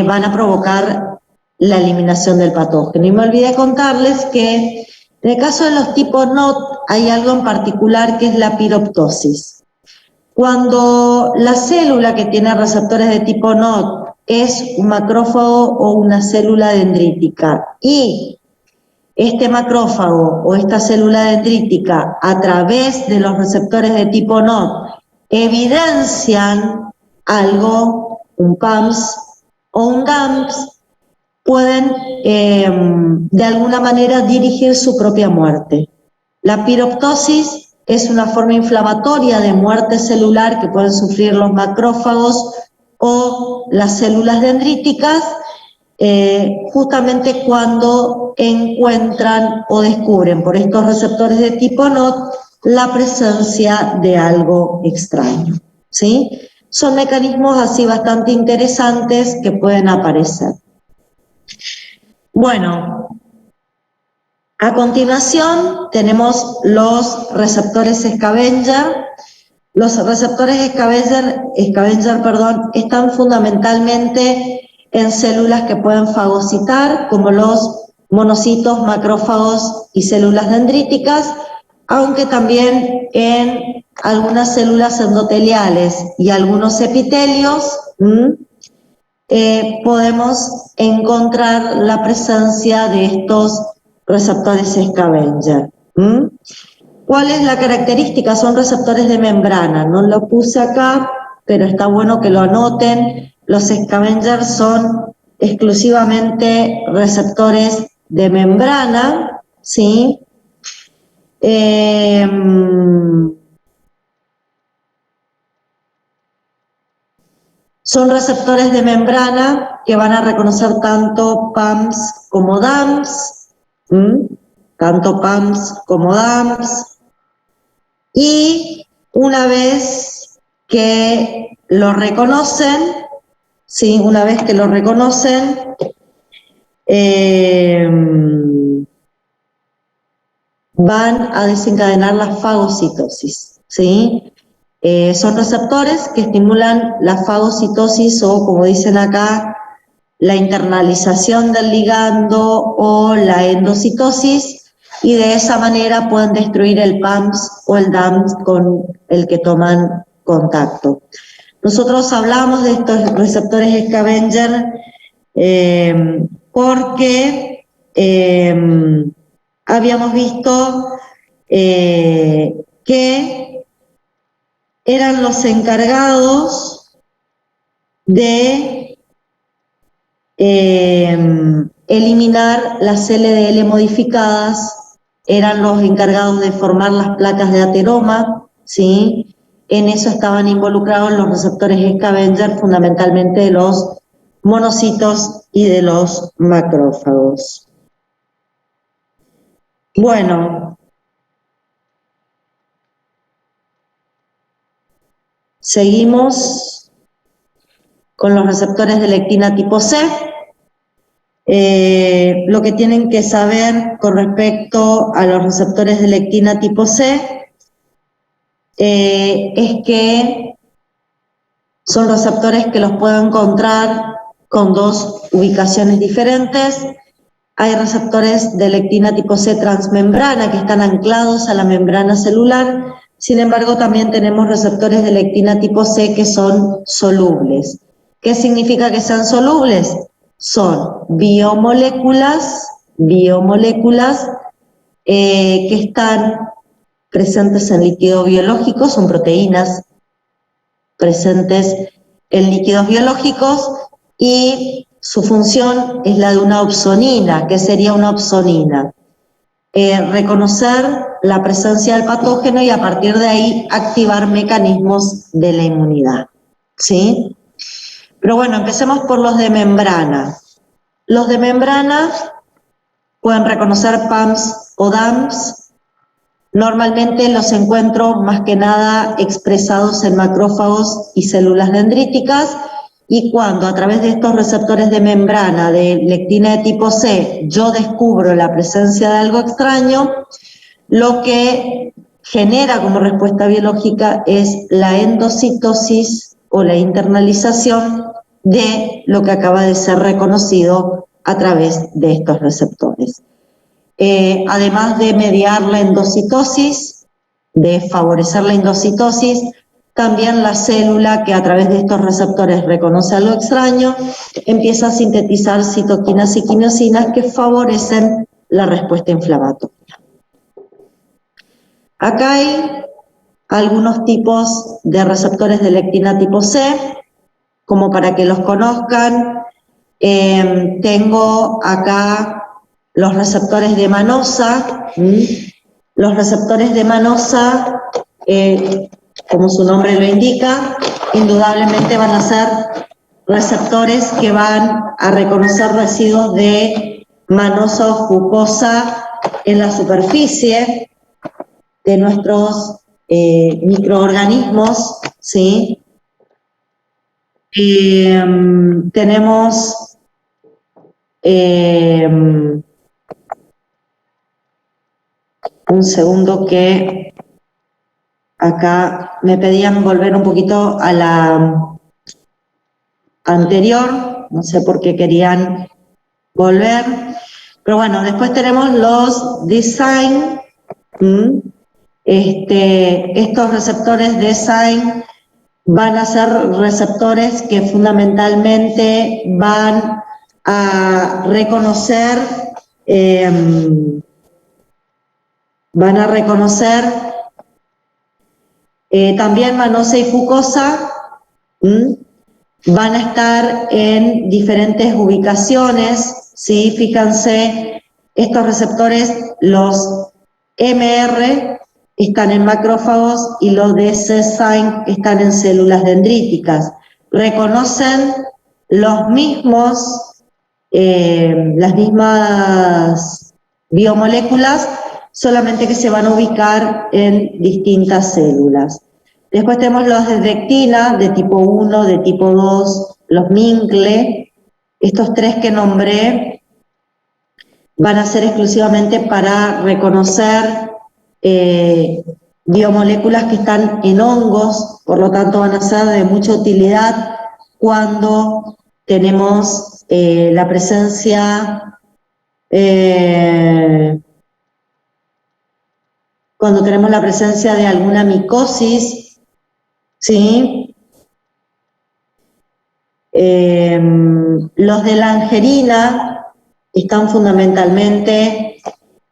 van a provocar la eliminación del patógeno. Y me olvidé contarles que en el caso de los tipos NOT hay algo en particular que es la piroptosis. Cuando la célula que tiene receptores de tipo NOT es un macrófago o una célula dendrítica y este macrófago o esta célula dendrítica a través de los receptores de tipo NOT evidencian algo, un PAMS o un DAMPS, pueden de alguna manera dirigir su propia muerte. La piroptosis es una forma inflamatoria de muerte celular que pueden sufrir los macrófagos o las células dendríticas justamente cuando encuentran o descubren por estos receptores de tipo NOT la presencia de algo extraño, ¿sí? Son mecanismos así bastante interesantes que pueden aparecer. Bueno, a continuación tenemos los receptores scavenger. Los receptores scavenger, están fundamentalmente en células que pueden fagocitar, como los monocitos, macrófagos y células dendríticas, aunque también en algunas células endoteliales y algunos epitelios podemos encontrar la presencia de estos receptores scavenger. ¿Cuál es la característica? Son receptores de membrana. No lo puse acá, pero está bueno que lo anoten. Los scavengers son exclusivamente receptores de membrana, ¿sí? Son receptores de membrana que van a reconocer tanto PAMS como DAMS, tanto PAMS como DAMS, y una vez que lo reconocen, ¿sí? Una vez que lo reconocen, van a desencadenar la fagocitosis, ¿sí? Son receptores que estimulan la fagocitosis o, como dicen acá, la internalización del ligando o la endocitosis, y de esa manera pueden destruir el PAMS o el DAMS con el que toman contacto. Nosotros hablamos de estos receptores scavenger porque habíamos visto que eran los encargados de eliminar las LDL modificadas, eran los encargados de formar las placas de ateroma, ¿sí? En eso estaban involucrados los receptores scavenger, fundamentalmente de los monocitos y de los macrófagos. Bueno, seguimos con los receptores de lectina tipo C. Lo que tienen que saber con respecto a los receptores de lectina tipo C es que son receptores que los puedo encontrar con dos ubicaciones diferentes. Hay receptores de lectina tipo C transmembrana que están anclados a la membrana celular. Sin embargo, también tenemos receptores de lectina tipo C que son solubles. ¿Qué significa que sean solubles? Son biomoléculas que están presentes en líquido biológico, son proteínas presentes en líquidos biológicos, y su función es la de una opsonina. ¿Qué sería una opsonina? Reconocer la presencia del patógeno y a partir de ahí activar mecanismos de la inmunidad, ¿sí? Pero bueno, empecemos por los de membrana. Los de membrana pueden reconocer PAMS o DAMS. Normalmente los encuentro más que nada expresados en macrófagos y células dendríticas, y cuando a través de estos receptores de membrana de lectina de tipo C yo descubro la presencia de algo extraño, lo que genera como respuesta biológica es la endocitosis o la internalización de lo que acaba de ser reconocido a través de estos receptores. Además de mediar la endocitosis, de favorecer la endocitosis, también la célula que a través de estos receptores reconoce algo extraño, empieza a sintetizar citoquinas y quimiosinas que favorecen la respuesta inflamatoria. Acá hay algunos tipos de receptores de lectina tipo C, como para que los conozcan. Tengo acá los receptores de manosa. Los receptores de manosa, como su nombre lo indica, indudablemente van a ser receptores que van a reconocer residuos de manosa o fucosa en la superficie de nuestros microorganismos, ¿sí? Tenemos un segundo que acá me pedían volver un poquito a la anterior, no sé por qué querían volver, Pero bueno, después tenemos los design. Estos receptores design van a ser receptores que fundamentalmente van a reconocer, también manosa y fucosa, van a estar en diferentes ubicaciones, ¿sí? Fíjense, estos receptores, los MR, están en macrófagos y los de C-Sign están en células dendríticas. Reconocen las mismas biomoléculas, solamente que se van a ubicar en distintas células. Después tenemos los de dectina, de tipo 1, de tipo 2, los MINCLE. Estos tres que nombré van a ser exclusivamente para reconocer biomoléculas que están en hongos, por lo tanto van a ser de mucha utilidad cuando tenemos la presencia de alguna micosis, ¿sí? Los de la angerina están fundamentalmente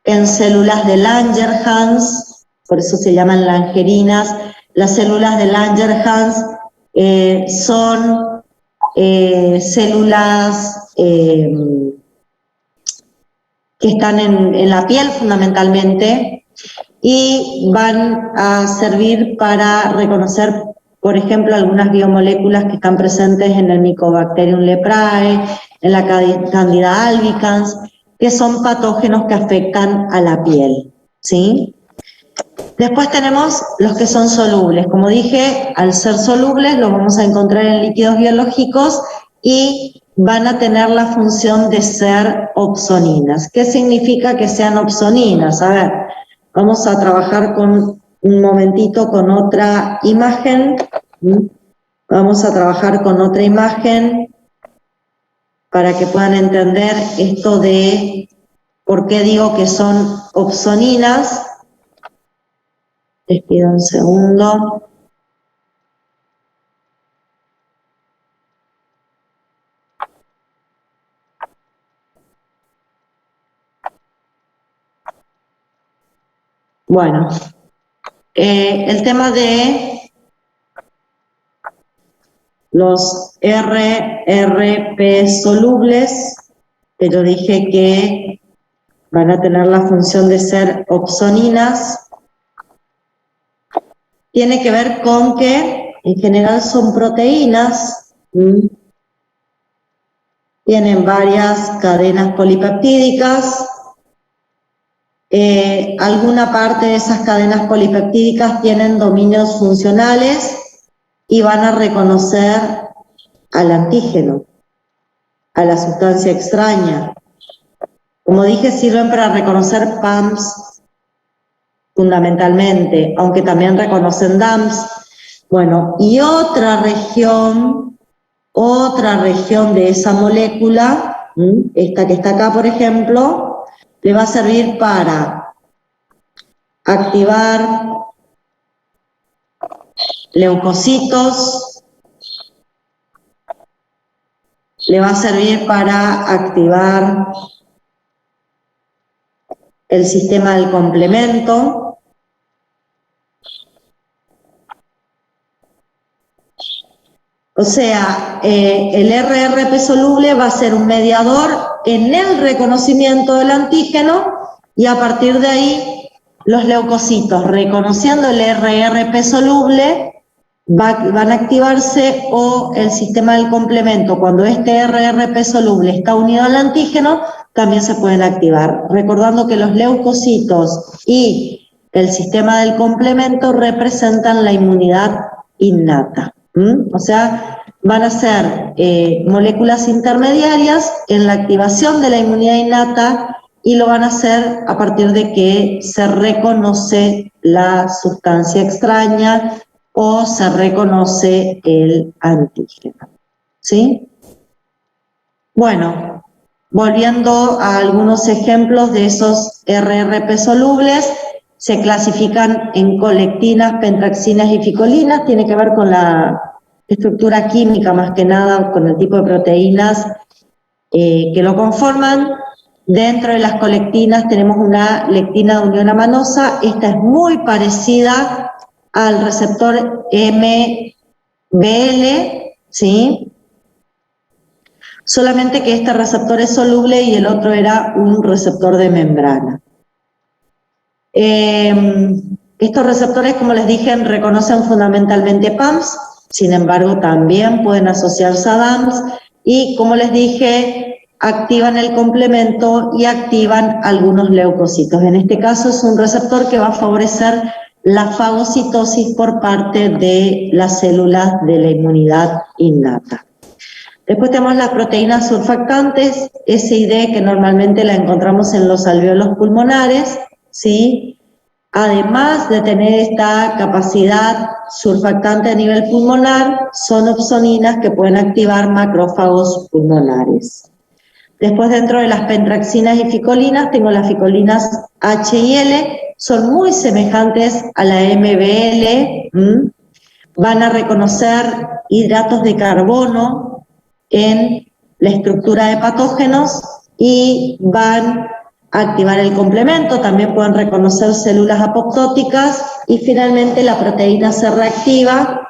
en células de Langerhans, por eso se llaman langerinas. Las células de Langerhans son células que están en la piel fundamentalmente y van a servir para reconocer, por ejemplo, algunas biomoléculas que están presentes en el Mycobacterium leprae, en la Candida albicans, que son patógenos que afectan a la piel, ¿sí? Después tenemos los que son solubles. Como dije, al ser solubles los vamos a encontrar en líquidos biológicos y van a tener la función de ser opsoninas. ¿Qué significa que sean opsoninas? A ver, vamos a trabajar un momentito con otra imagen. Vamos a trabajar con otra imagen para que puedan entender esto de por qué digo que son opsoninas. Les pido un segundo. Bueno, el tema de los RRP solubles, que yo dije que van a tener la función de ser opsoninas, tiene que ver con que en general son proteínas, tienen varias cadenas polipeptídicas, alguna parte de esas cadenas polipeptídicas tienen dominios funcionales y van a reconocer al antígeno, a la sustancia extraña. Como dije, sirven para reconocer PAMs fundamentalmente, aunque también reconocen DAMs. Bueno, y otra región de esa molécula, esta que está acá, por ejemplo, le va a servir para activar leucocitos, le va a servir para activar el sistema del complemento. O sea, el RRP soluble va a ser un mediador en el reconocimiento del antígeno y a partir de ahí los leucocitos, reconociendo el RRP soluble, van a activarse, o el sistema del complemento, cuando este RRP soluble está unido al antígeno, también se pueden activar. Recordando que los leucocitos y el sistema del complemento representan la inmunidad innata. O sea, van a ser moléculas intermediarias en la activación de la inmunidad innata y lo van a hacer a partir de que se reconoce la sustancia extraña o se reconoce el antígeno. ¿Sí? Bueno, volviendo a algunos ejemplos de esos RRP solubles, se clasifican en colectinas, pentraxinas y ficolinas, tiene que ver con la estructura química más que nada, con el tipo de proteínas que lo conforman. Dentro de las colectinas tenemos una lectina de unión amanosa, esta es muy parecida al receptor MBL, ¿sí? Solamente que este receptor es soluble y el otro era un receptor de membrana. Estos receptores, como les dije, reconocen fundamentalmente PAMs, sin embargo también pueden asociarse a DAMs y, como les dije, activan el complemento y activan algunos leucocitos. En este caso es un receptor que va a favorecer la fagocitosis por parte de las células de la inmunidad innata. Después tenemos las proteínas surfactantes, SID, que normalmente la encontramos en los alvéolos pulmonares, ¿sí? Además de tener esta capacidad surfactante a nivel pulmonar, son opsoninas que pueden activar macrófagos pulmonares. Después, dentro de las pentraxinas y ficolinas, tengo las ficolinas H y L, son muy semejantes a la MBL, van a reconocer hidratos de carbono en la estructura de patógenos y van a activar el complemento, también pueden reconocer células apoptóticas y finalmente la proteína C reactiva.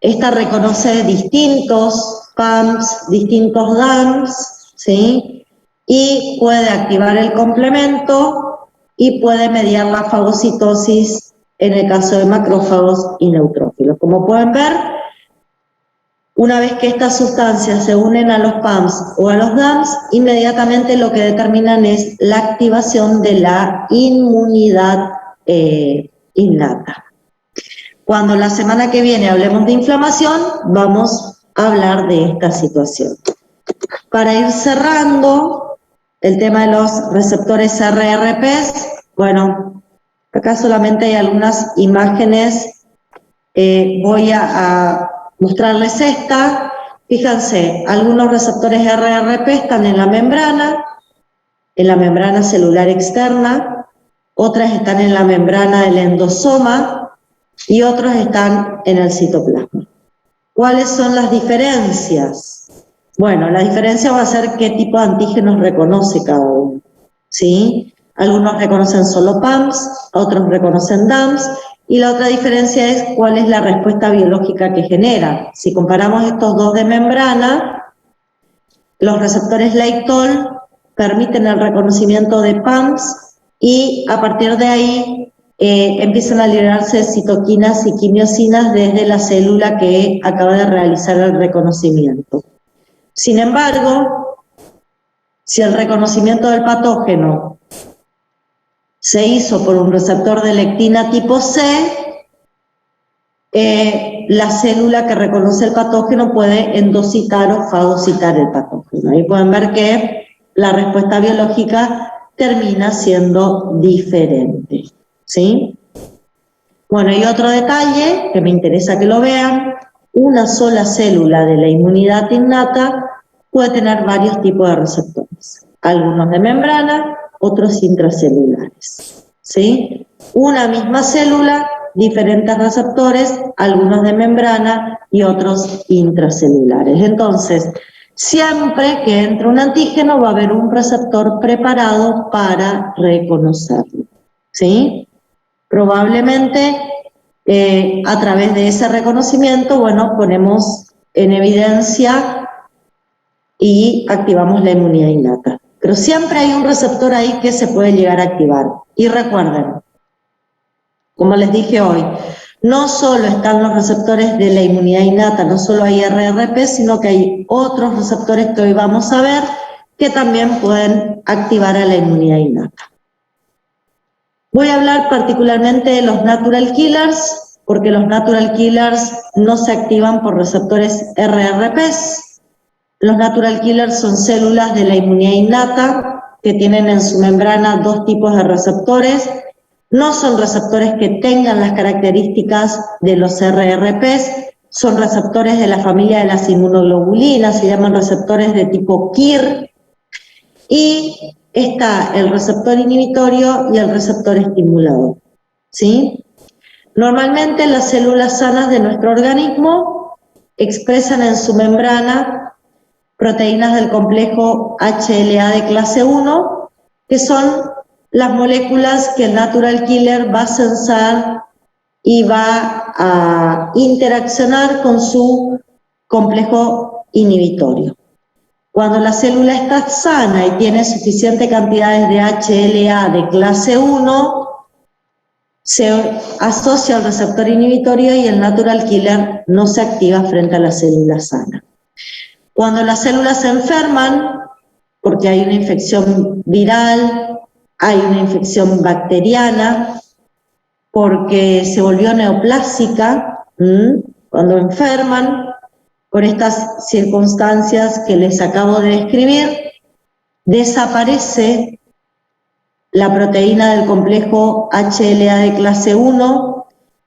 Esta reconoce distintos PAMs, distintos DAMs, ¿sí? Y puede activar el complemento y puede mediar la fagocitosis en el caso de macrófagos y neutrófilos. Como pueden ver, una vez que estas sustancias se unen a los PAMs o a los DAMs, inmediatamente lo que determinan es la activación de la inmunidad innata. Cuando la semana que viene hablemos de inflamación, vamos a hablar de esta situación. Para ir cerrando el tema de los receptores RRPs, bueno, acá solamente hay algunas imágenes, voy a mostrarles esta. Fíjense, algunos receptores RRP están en la membrana celular externa, otras están en la membrana del endosoma y otros están en el citoplasma. ¿Cuáles son las diferencias? Bueno, la diferencia va a ser qué tipo de antígenos reconoce cada uno, ¿sí? Algunos reconocen solo PAMs, otros reconocen DAMs, y la otra diferencia es cuál es la respuesta biológica que genera. Si comparamos estos dos de membrana, los receptores LATOL permiten el reconocimiento de PAMs y a partir de ahí empiezan a liberarse citoquinas y quimiosinas desde la célula que acaba de realizar el reconocimiento. Sin embargo, si el reconocimiento del patógeno se hizo por un receptor de lectina tipo C, la célula que reconoce el patógeno puede endocitar o fagocitar el patógeno. Ahí pueden ver que la respuesta biológica termina siendo diferente, ¿sí? Bueno, y otro detalle que me interesa que lo vean, una sola célula de la inmunidad innata puede tener varios tipos de receptores, algunos de membrana, otros intracelulares, ¿sí? Una misma célula, diferentes receptores, algunos de membrana y otros intracelulares. Entonces, siempre que entre un antígeno va a haber un receptor preparado para reconocerlo, ¿sí? Probablemente a través de ese reconocimiento, bueno, ponemos en evidencia y activamos la inmunidad innata. Pero siempre hay un receptor ahí que se puede llegar a activar. Y recuerden, como les dije hoy, no solo están los receptores de la inmunidad innata, no solo hay RRP, sino que hay otros receptores que hoy vamos a ver que también pueden activar a la inmunidad innata. Voy a hablar particularmente de los natural killers, porque los natural killers no se activan por receptores RRPs. Los natural killers son células de la inmunidad innata que tienen en su membrana dos tipos de receptores. No son receptores que tengan las características de los RRPs, son receptores de la familia de las inmunoglobulinas, se llaman receptores de tipo KIR, y está el receptor inhibitorio y el receptor estimulador, ¿sí? Normalmente las células sanas de nuestro organismo expresan en su membrana proteínas del complejo HLA de clase 1, que son las moléculas que el natural killer va a sensar y va a interaccionar con su complejo inhibitorio. Cuando la célula está sana y tiene suficientes cantidades de HLA de clase 1, se asocia al receptor inhibitorio y el natural killer no se activa frente a la célula sana. Cuando las células se enferman, porque hay una infección viral, hay una infección bacteriana, porque se volvió neoplásica, cuando enferman, por estas circunstancias que les acabo de describir, desaparece la proteína del complejo HLA de clase 1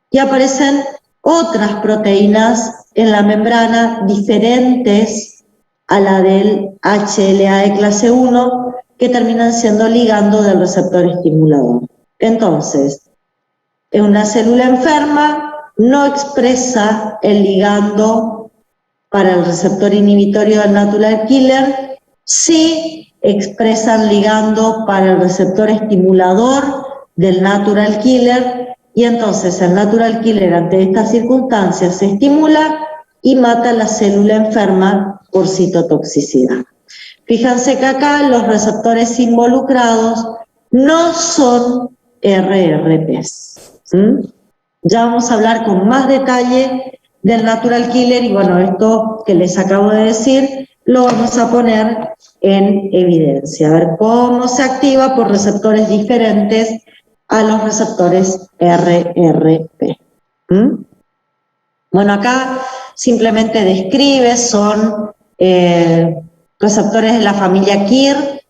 y aparecen otras proteínas en la membrana diferentes a la del HLA de clase 1 que terminan siendo ligando del receptor estimulador. Entonces, en una célula enferma no expresa el ligando para el receptor inhibitorio del natural killer, sí expresan ligando para el receptor estimulador del natural killer, y entonces el natural killer ante estas circunstancias se estimula y mata a la célula enferma por citotoxicidad. Fíjense que acá los receptores involucrados no son RRPs. Ya vamos a hablar con más detalle del natural killer y bueno, esto que les acabo de decir lo vamos a poner en evidencia, a ver cómo se activa por receptores diferentes a los receptores RRP. Bueno, acá simplemente describe, son receptores de la familia KIR.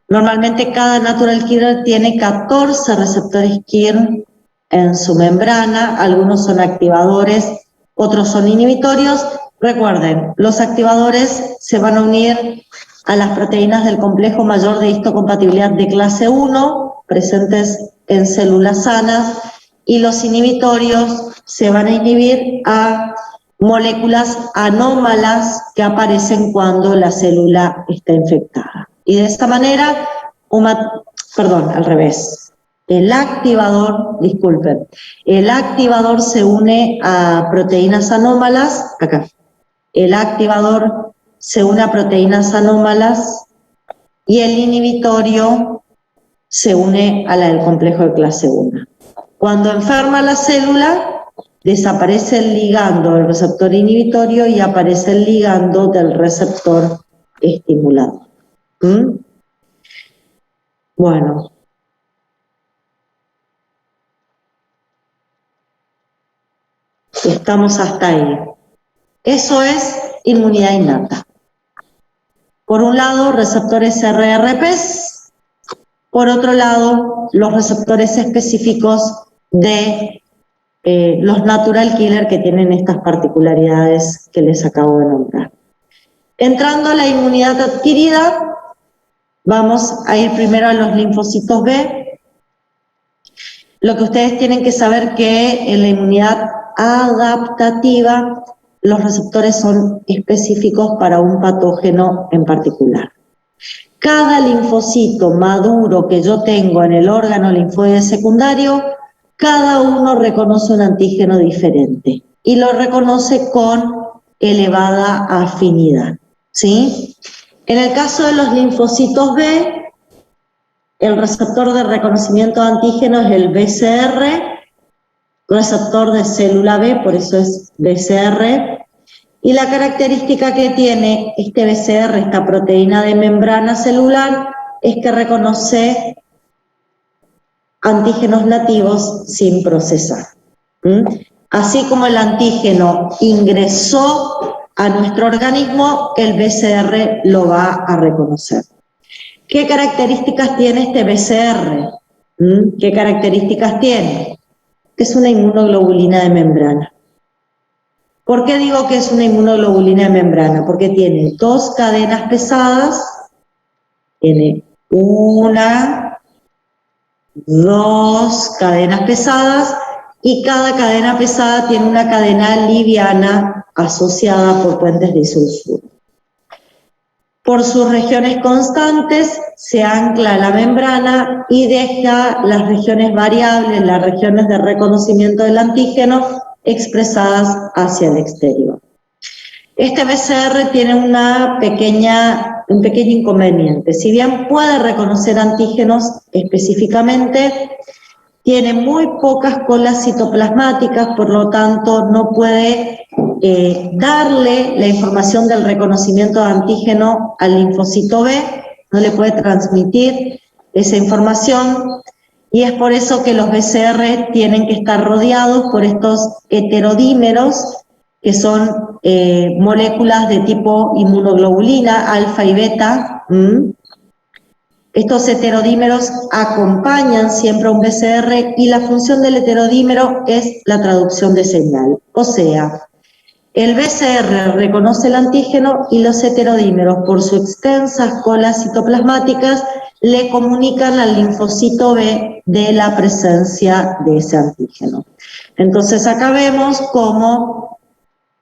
Normalmente cada natural killer tiene 14 receptores KIR en su membrana, algunos son activadores, otros son inhibitorios. Recuerden, los activadores se van a unir a las proteínas del complejo mayor de histocompatibilidad de clase 1, presentes en células sanas, y los inhibitorios se van a inhibir a moléculas anómalas que aparecen cuando la célula está infectada. Y de esta manera, al revés. El activador se une a proteínas anómalas, acá. El activador se une a proteínas anómalas y el inhibitorio se une a la del complejo de clase 1. Cuando enferma la célula, desaparece el ligando del receptor inhibitorio y aparece el ligando del receptor estimulador. Bueno. Estamos hasta ahí. Eso es inmunidad innata. Por un lado, receptores RRPs, por otro lado, los receptores específicos de los natural killer que tienen estas particularidades que les acabo de nombrar. Entrando a la inmunidad adquirida, vamos a ir primero a los linfocitos B. Lo que ustedes tienen que saber que en la inmunidad adaptativa los receptores son específicos para un patógeno en particular. Cada linfocito maduro que yo tengo en el órgano linfoide secundario, cada uno reconoce un antígeno diferente y lo reconoce con elevada afinidad, ¿sí? En el caso de los linfocitos B, el receptor de reconocimiento de antígeno es el BCR, receptor de célula B, por eso es BCR, y la característica que tiene este BCR, esta proteína de membrana celular, es que reconoce antígenos nativos sin procesar. Así como el antígeno ingresó a nuestro organismo, el BCR lo va a reconocer. ¿Qué características tiene este BCR? ¿Qué características tiene? Es una inmunoglobulina de membrana. ¿Por qué digo que es una inmunoglobulina de membrana? Porque tiene dos cadenas pesadas, tiene una, dos cadenas pesadas, y cada cadena pesada tiene una cadena liviana asociada por puentes disulfuro. Por sus regiones constantes se ancla la membrana y deja las regiones variables, las regiones de reconocimiento del antígeno, expresadas hacia el exterior. Este BCR tiene un pequeño inconveniente. Si bien puede reconocer antígenos específicamente, tiene muy pocas colas citoplasmáticas, por lo tanto no puede darle la información del reconocimiento de antígeno al linfocito B, no le puede transmitir esa información, y es por eso que los BCR tienen que estar rodeados por estos heterodímeros, que son moléculas de tipo inmunoglobulina, alfa y beta. Estos heterodímeros acompañan siempre a un BCR y la función del heterodímero es la traducción de señal. O sea, el BCR reconoce el antígeno y los heterodímeros, por sus extensas colas citoplasmáticas, le comunican al linfocito B de la presencia de ese antígeno. Entonces acá vemos cómo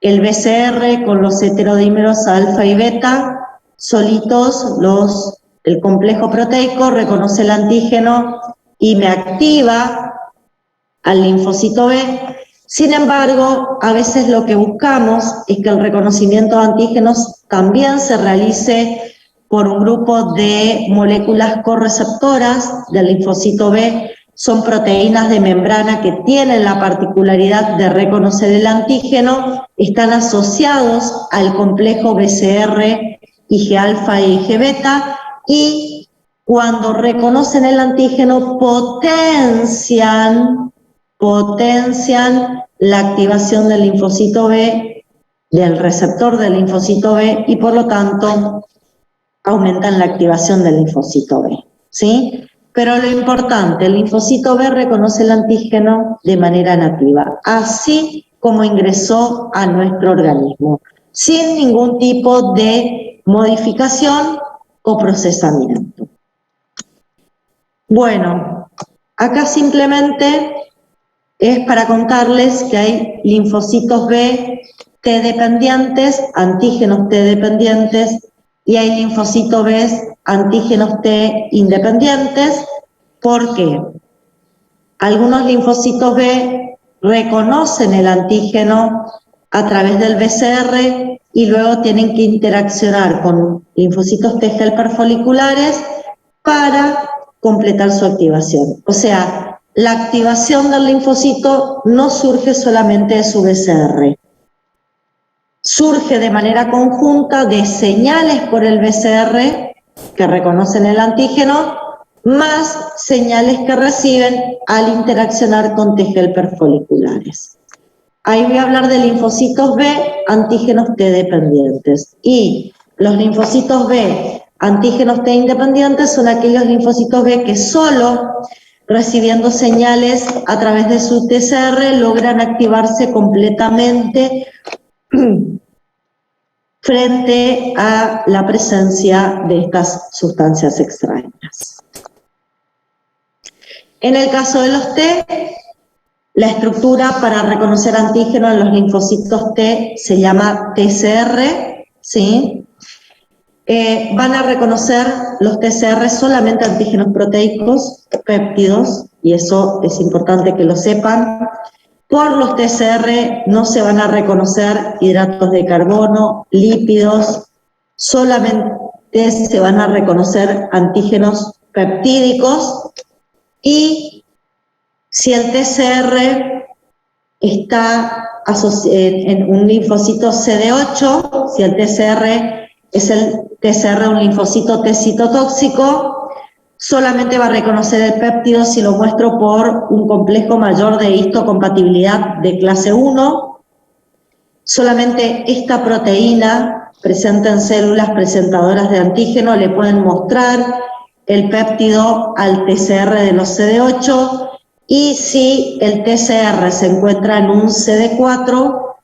el BCR con los heterodímeros alfa y beta, solitos, el complejo proteico reconoce el antígeno y me activa al linfocito B. Sin embargo, a veces lo que buscamos es que el reconocimiento de antígenos también se realice por un grupo de moléculas correceptoras del linfocito B. Son proteínas de membrana que tienen la particularidad de reconocer el antígeno, están asociados al complejo BCR, Ig-alfa e Ig-beta, y cuando reconocen el antígeno potencian la activación del linfocito B, del receptor del linfocito B, y por lo tanto aumentan la activación del linfocito B, ¿sí? Pero lo importante, el linfocito B reconoce el antígeno de manera nativa, así como ingresó a nuestro organismo, sin ningún tipo de modificación o procesamiento. Bueno, acá simplemente es para contarles que hay linfocitos B T dependientes, antígenos T dependientes, y hay linfocitos B antígenos T independientes. ¿Por qué? Algunos linfocitos B reconocen el antígeno a través del BCR y luego tienen que interaccionar con linfocitos T helper foliculares para completar su activación. O sea, la activación del linfocito no surge solamente de su BCR, surge de manera conjunta de señales por el BCR que reconocen el antígeno, más señales que reciben al interaccionar con T helper foliculares. Ahí voy a hablar de linfocitos B, antígenos T dependientes. Y los linfocitos B, antígenos T independientes, son aquellos linfocitos B que solo recibiendo señales a través de su TCR logran activarse completamente frente a la presencia de estas sustancias extrañas. En el caso de los T, la estructura para reconocer antígeno en los linfocitos T se llama TCR, ¿sí? Van a reconocer los TCR solamente antígenos proteicos, péptidos, y eso es importante que lo sepan. Por los TCR no se van a reconocer hidratos de carbono, lípidos, solamente se van a reconocer antígenos peptídicos, y si el TCR está en un linfocito CD8, si el TCR es el TCR un linfocito T citotóxico, solamente va a reconocer el péptido si lo muestro por un complejo mayor de histocompatibilidad de clase 1. Solamente esta proteína presente en células presentadoras de antígeno le pueden mostrar el péptido al TCR de los CD8, y si el TCR se encuentra en un CD4,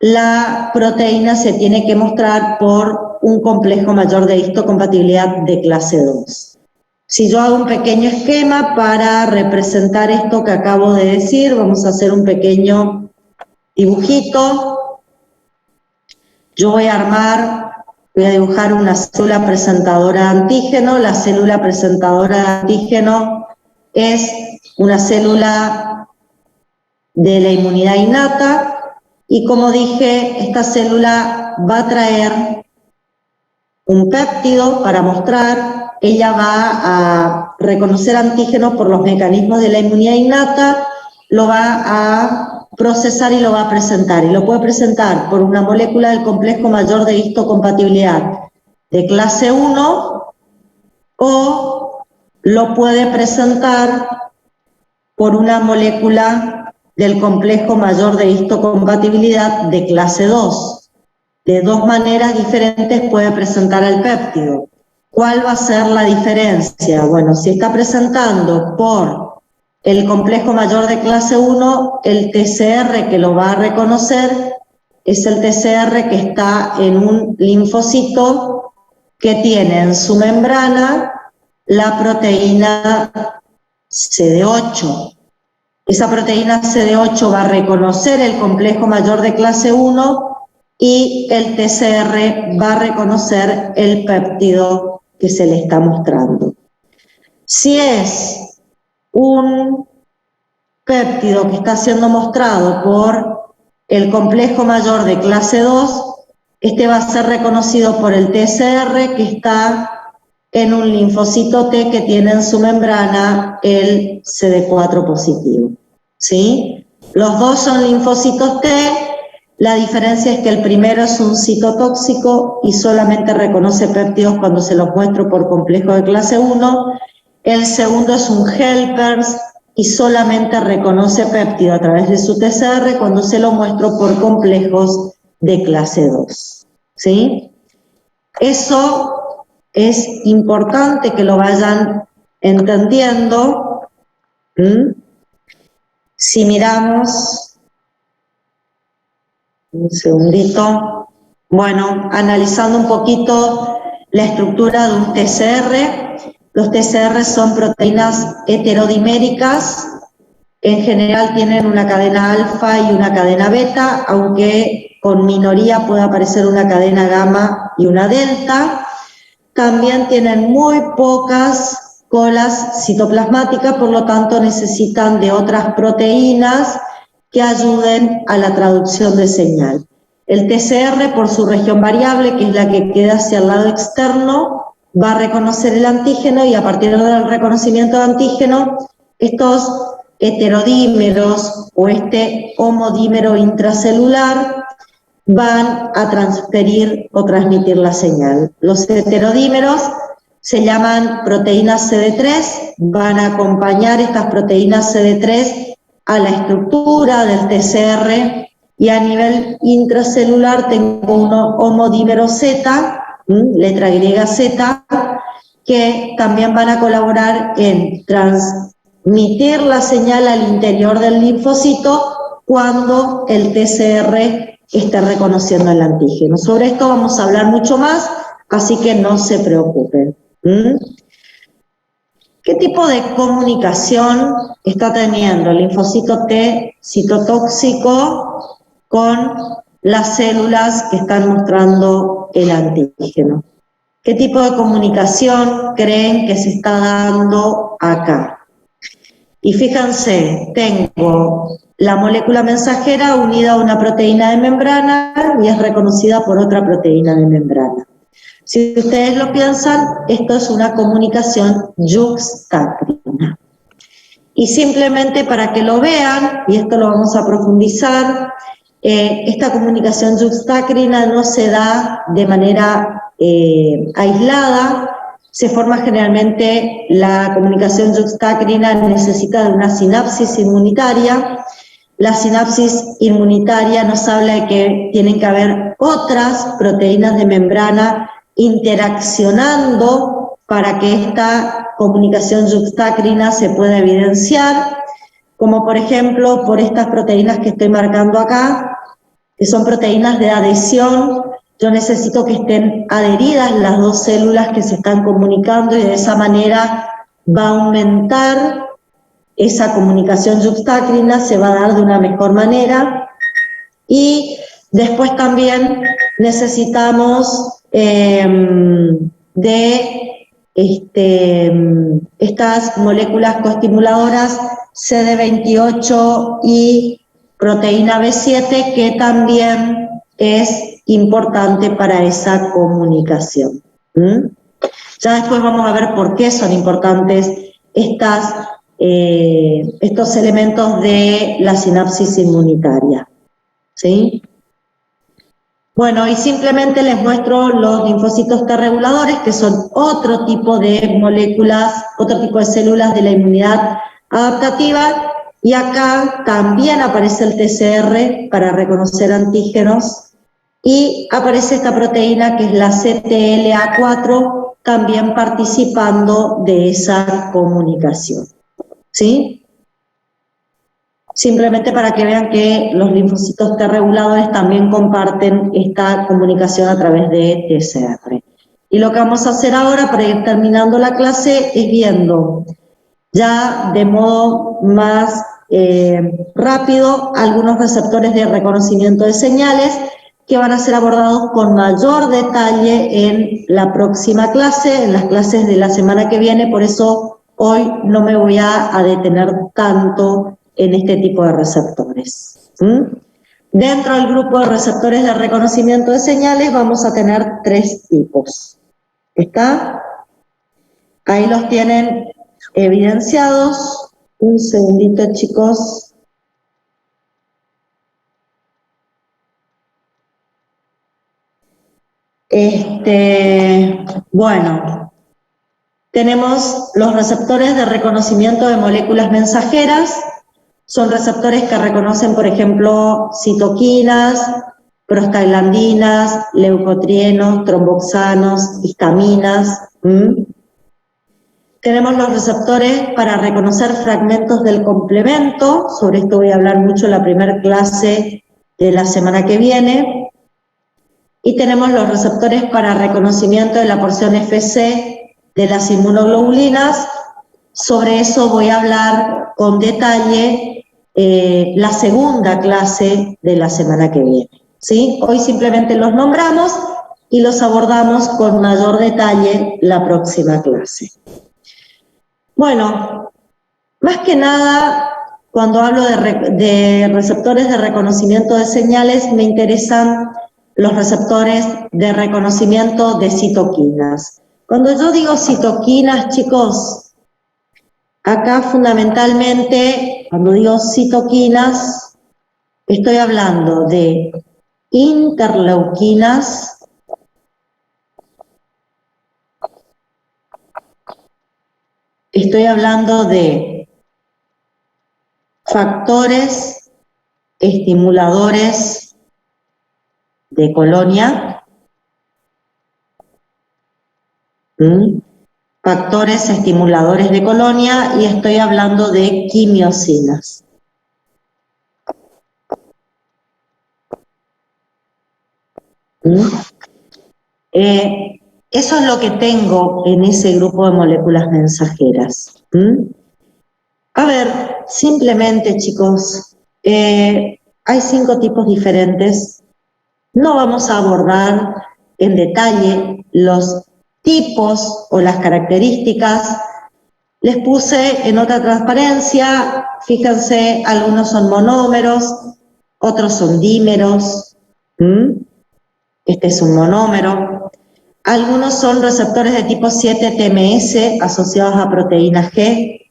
la proteína se tiene que mostrar por un complejo mayor de histocompatibilidad de clase 2. Si yo hago un pequeño esquema para representar esto que acabo de decir, vamos a hacer un pequeño dibujito. Yo voy a dibujar una célula presentadora de antígeno. La célula presentadora de antígeno es una célula de la inmunidad innata y, como dije, esta célula va a traer un péptido para mostrar. Ella va a reconocer antígenos por los mecanismos de la inmunidad innata, lo va a procesar y lo va a presentar. Y lo puede presentar por una molécula del complejo mayor de histocompatibilidad de clase 1 o lo puede presentar por una molécula del complejo mayor de histocompatibilidad de clase 2. De dos maneras diferentes puede presentar el péptido. ¿Cuál va a ser la diferencia? Bueno, si está presentando por el complejo mayor de clase 1, el TCR que lo va a reconocer es el TCR que está en un linfocito que tiene en su membrana la proteína CD8. Esa proteína CD8 va a reconocer el complejo mayor de clase 1 y el TCR va a reconocer el péptido que se le está mostrando. Si es un péptido que está siendo mostrado por el complejo mayor de clase 2, este va a ser reconocido por el TCR que está en un linfocito T que tiene en su membrana el CD4 positivo. ¿Sí? Los dos son linfocitos T. La diferencia es que el primero es un citotóxico y solamente reconoce péptidos cuando se los muestro por complejo de clase 1. El segundo es un helpers y solamente reconoce péptido a través de su TCR cuando se lo muestro por complejos de clase 2. ¿Sí? Eso es importante que lo vayan entendiendo. Si miramos, un segundito, bueno, analizando un poquito la estructura de un TCR, los TCR son proteínas heterodiméricas, en general tienen una cadena alfa y una cadena beta, aunque con minoría puede aparecer una cadena gamma y una delta. También tienen muy pocas colas citoplasmáticas, por lo tanto necesitan de otras proteínas que ayuden a la traducción de señal. El TCR, por su región variable, que es la que queda hacia el lado externo, va a reconocer el antígeno y a partir del reconocimiento de antígeno, estos heterodímeros o este homodímero intracelular van a transferir o transmitir la señal. Los heterodímeros se llaman proteínas CD3, van a acompañar estas proteínas CD3 a la estructura del TCR y a nivel intracelular tengo un homodímero Z, letra griega Z, que también van a colaborar en transmitir la señal al interior del linfocito cuando el TCR esté reconociendo el antígeno. Sobre esto vamos a hablar mucho más, así que no se preocupen. ¿Qué tipo de comunicación está teniendo el linfocito T citotóxico con las células que están mostrando el antígeno? ¿Qué tipo de comunicación creen que se está dando acá? Y fíjense, tengo la molécula mensajera unida a una proteína de membrana y es reconocida por otra proteína de membrana. Si ustedes lo piensan, esto es una comunicación yuxtacrina. Y simplemente para que lo vean, y esto lo vamos a profundizar, esta comunicación yuxtacrina no se da de manera aislada, se forma generalmente, la comunicación yuxtacrina necesita de una sinapsis inmunitaria. La sinapsis inmunitaria nos habla de que tienen que haber otras proteínas de membrana interaccionando para que esta comunicación yuxtacrina se pueda evidenciar, como por ejemplo por estas proteínas que estoy marcando acá, que son proteínas de adhesión. Yo necesito que estén adheridas las dos células que se están comunicando y de esa manera va a aumentar esa comunicación yuxtácrina, se va a dar de una mejor manera. Y después también necesitamos estas moléculas coestimuladoras CD28 y proteína B7, que también es importante para esa comunicación. Ya después vamos a ver por qué son importantes estos elementos de la sinapsis inmunitaria. ¿Sí? Bueno, y simplemente les muestro los linfocitos T reguladores, que son otro tipo de moléculas, otro tipo de células de la inmunidad adaptativa, y acá también aparece el TCR para reconocer antígenos, y aparece esta proteína que es la CTLA4, también participando de esa comunicación. ¿Sí? Simplemente para que vean que los linfocitos T reguladores también comparten esta comunicación a través de TCR. Y lo que vamos a hacer ahora para ir terminando la clase es viendo ya de modo más rápido algunos receptores de reconocimiento de señales que van a ser abordados con mayor detalle en la próxima clase, en las clases de la semana que viene. Por eso hoy no me voy a detener tanto en este tipo de receptores. Dentro del grupo de receptores de reconocimiento de señales vamos a tener 3 tipos. ¿Está? Ahí los tienen evidenciados. Un segundito, chicos. Bueno, tenemos los receptores de reconocimiento de moléculas mensajeras. Son receptores que reconocen, por ejemplo, citoquinas, prostaglandinas, leucotrienos, tromboxanos, histaminas. Tenemos los receptores para reconocer fragmentos del complemento. Sobre esto voy a hablar mucho en la primera clase de la semana que viene. Y tenemos los receptores para reconocimiento de la porción FC de las inmunoglobulinas. Sobre eso voy a hablar con detalle la segunda clase de la semana que viene. ¿Sí? Hoy simplemente los nombramos y los abordamos con mayor detalle la próxima clase. Bueno, más que nada, cuando hablo de receptores de reconocimiento de señales, me interesan los receptores de reconocimiento de citoquinas. Cuando yo digo citoquinas, chicos, acá fundamentalmente, cuando digo citoquinas, estoy hablando de interleuquinas, estoy hablando de factores estimuladores de colonia, factores estimuladores de colonia, y estoy hablando de quimiosinas. Eso es lo que tengo en ese grupo de moléculas mensajeras. A ver, simplemente, chicos, hay 5 tipos diferentes. No vamos a abordar en detalle los tipos o las características. Les puse en otra transparencia, fíjense, algunos son monómeros, otros son dímeros. Este es un monómero. Algunos son receptores de tipo 7-TMS asociados a proteína G.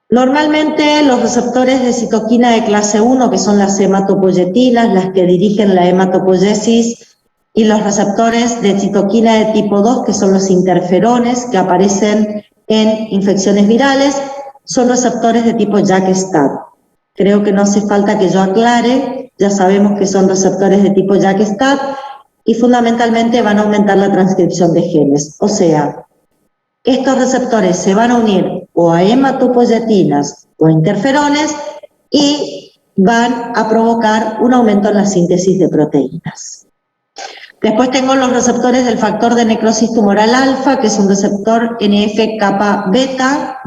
Normalmente los receptores de citoquina de clase 1, que son las hematopoyetinas, las que dirigen la hematopoiesis, y los receptores de citoquina de tipo 2, que son los interferones, que aparecen en infecciones virales, son receptores de tipo JAK-STAT. Creo que no hace falta que yo aclare, ya sabemos que son receptores de tipo JAK-STAT y fundamentalmente van a aumentar la transcripción de genes. O sea, estos receptores se van a unir o a hematopoyetinas o a interferones y van a provocar un aumento en la síntesis de proteínas. Después tengo los receptores del factor de necrosis tumoral alfa, que es un receptor NF-kappa beta.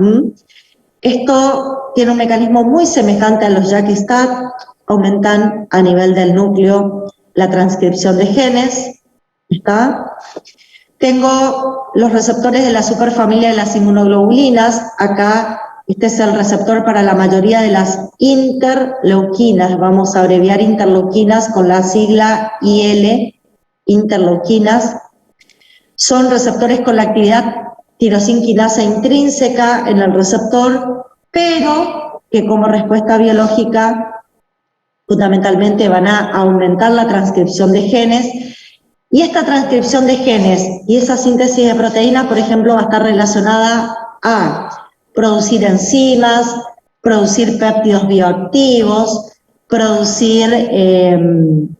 Esto tiene un mecanismo muy semejante a los JAK-STAT, aumentan a nivel del núcleo la transcripción de genes. ¿Está? Tengo los receptores de la superfamilia de las inmunoglobulinas. Acá este es el receptor para la mayoría de las interleuquinas. Vamos a abreviar interleuquinas con la sigla IL, interleuquinas. Son receptores con la actividad tirosinquinasa intrínseca en el receptor, pero que como respuesta biológica fundamentalmente van a aumentar la transcripción de genes. Y esta transcripción de genes y esa síntesis de proteínas, por ejemplo, va a estar relacionada a producir enzimas, producir péptidos bioactivos,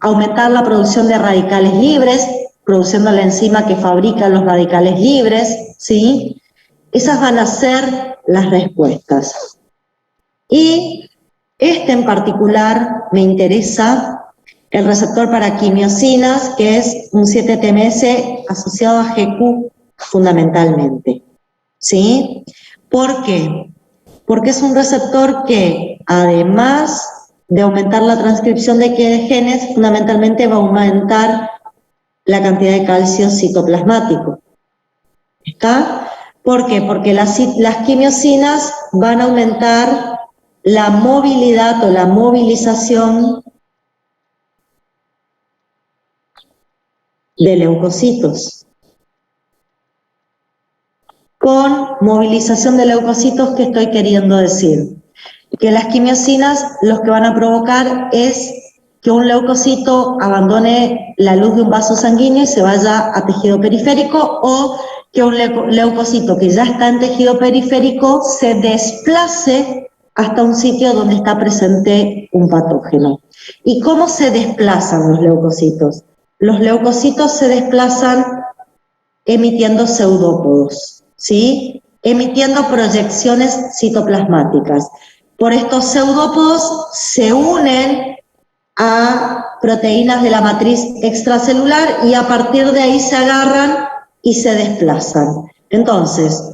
aumentar la producción de radicales libres, produciendo la enzima que fabrica los radicales libres, ¿sí? Esas van a ser las respuestas. Y en particular me interesa el receptor para quimiosinas, que es un 7-TMS asociado a GQ fundamentalmente, ¿sí? ¿Por qué? Porque es un receptor que, además de aumentar la transcripción de genes, fundamentalmente va a aumentar la cantidad de calcio citoplasmático. ¿Está? ¿Por qué? Porque las quimiosinas van a aumentar la movilidad o la movilización de leucocitos. Con movilización de leucocitos, ¿qué estoy queriendo decir? Que las quimiosinas lo que van a provocar es que un leucocito abandone la luz de un vaso sanguíneo y se vaya a tejido periférico, o que un leucocito que ya está en tejido periférico se desplace hasta un sitio donde está presente un patógeno. ¿Y cómo se desplazan los leucocitos? Los leucocitos se desplazan emitiendo pseudópodos, ¿sí? Emitiendo proyecciones citoplasmáticas. Por estos pseudópodos se unen a proteínas de la matriz extracelular y a partir de ahí se agarran y se desplazan. Entonces,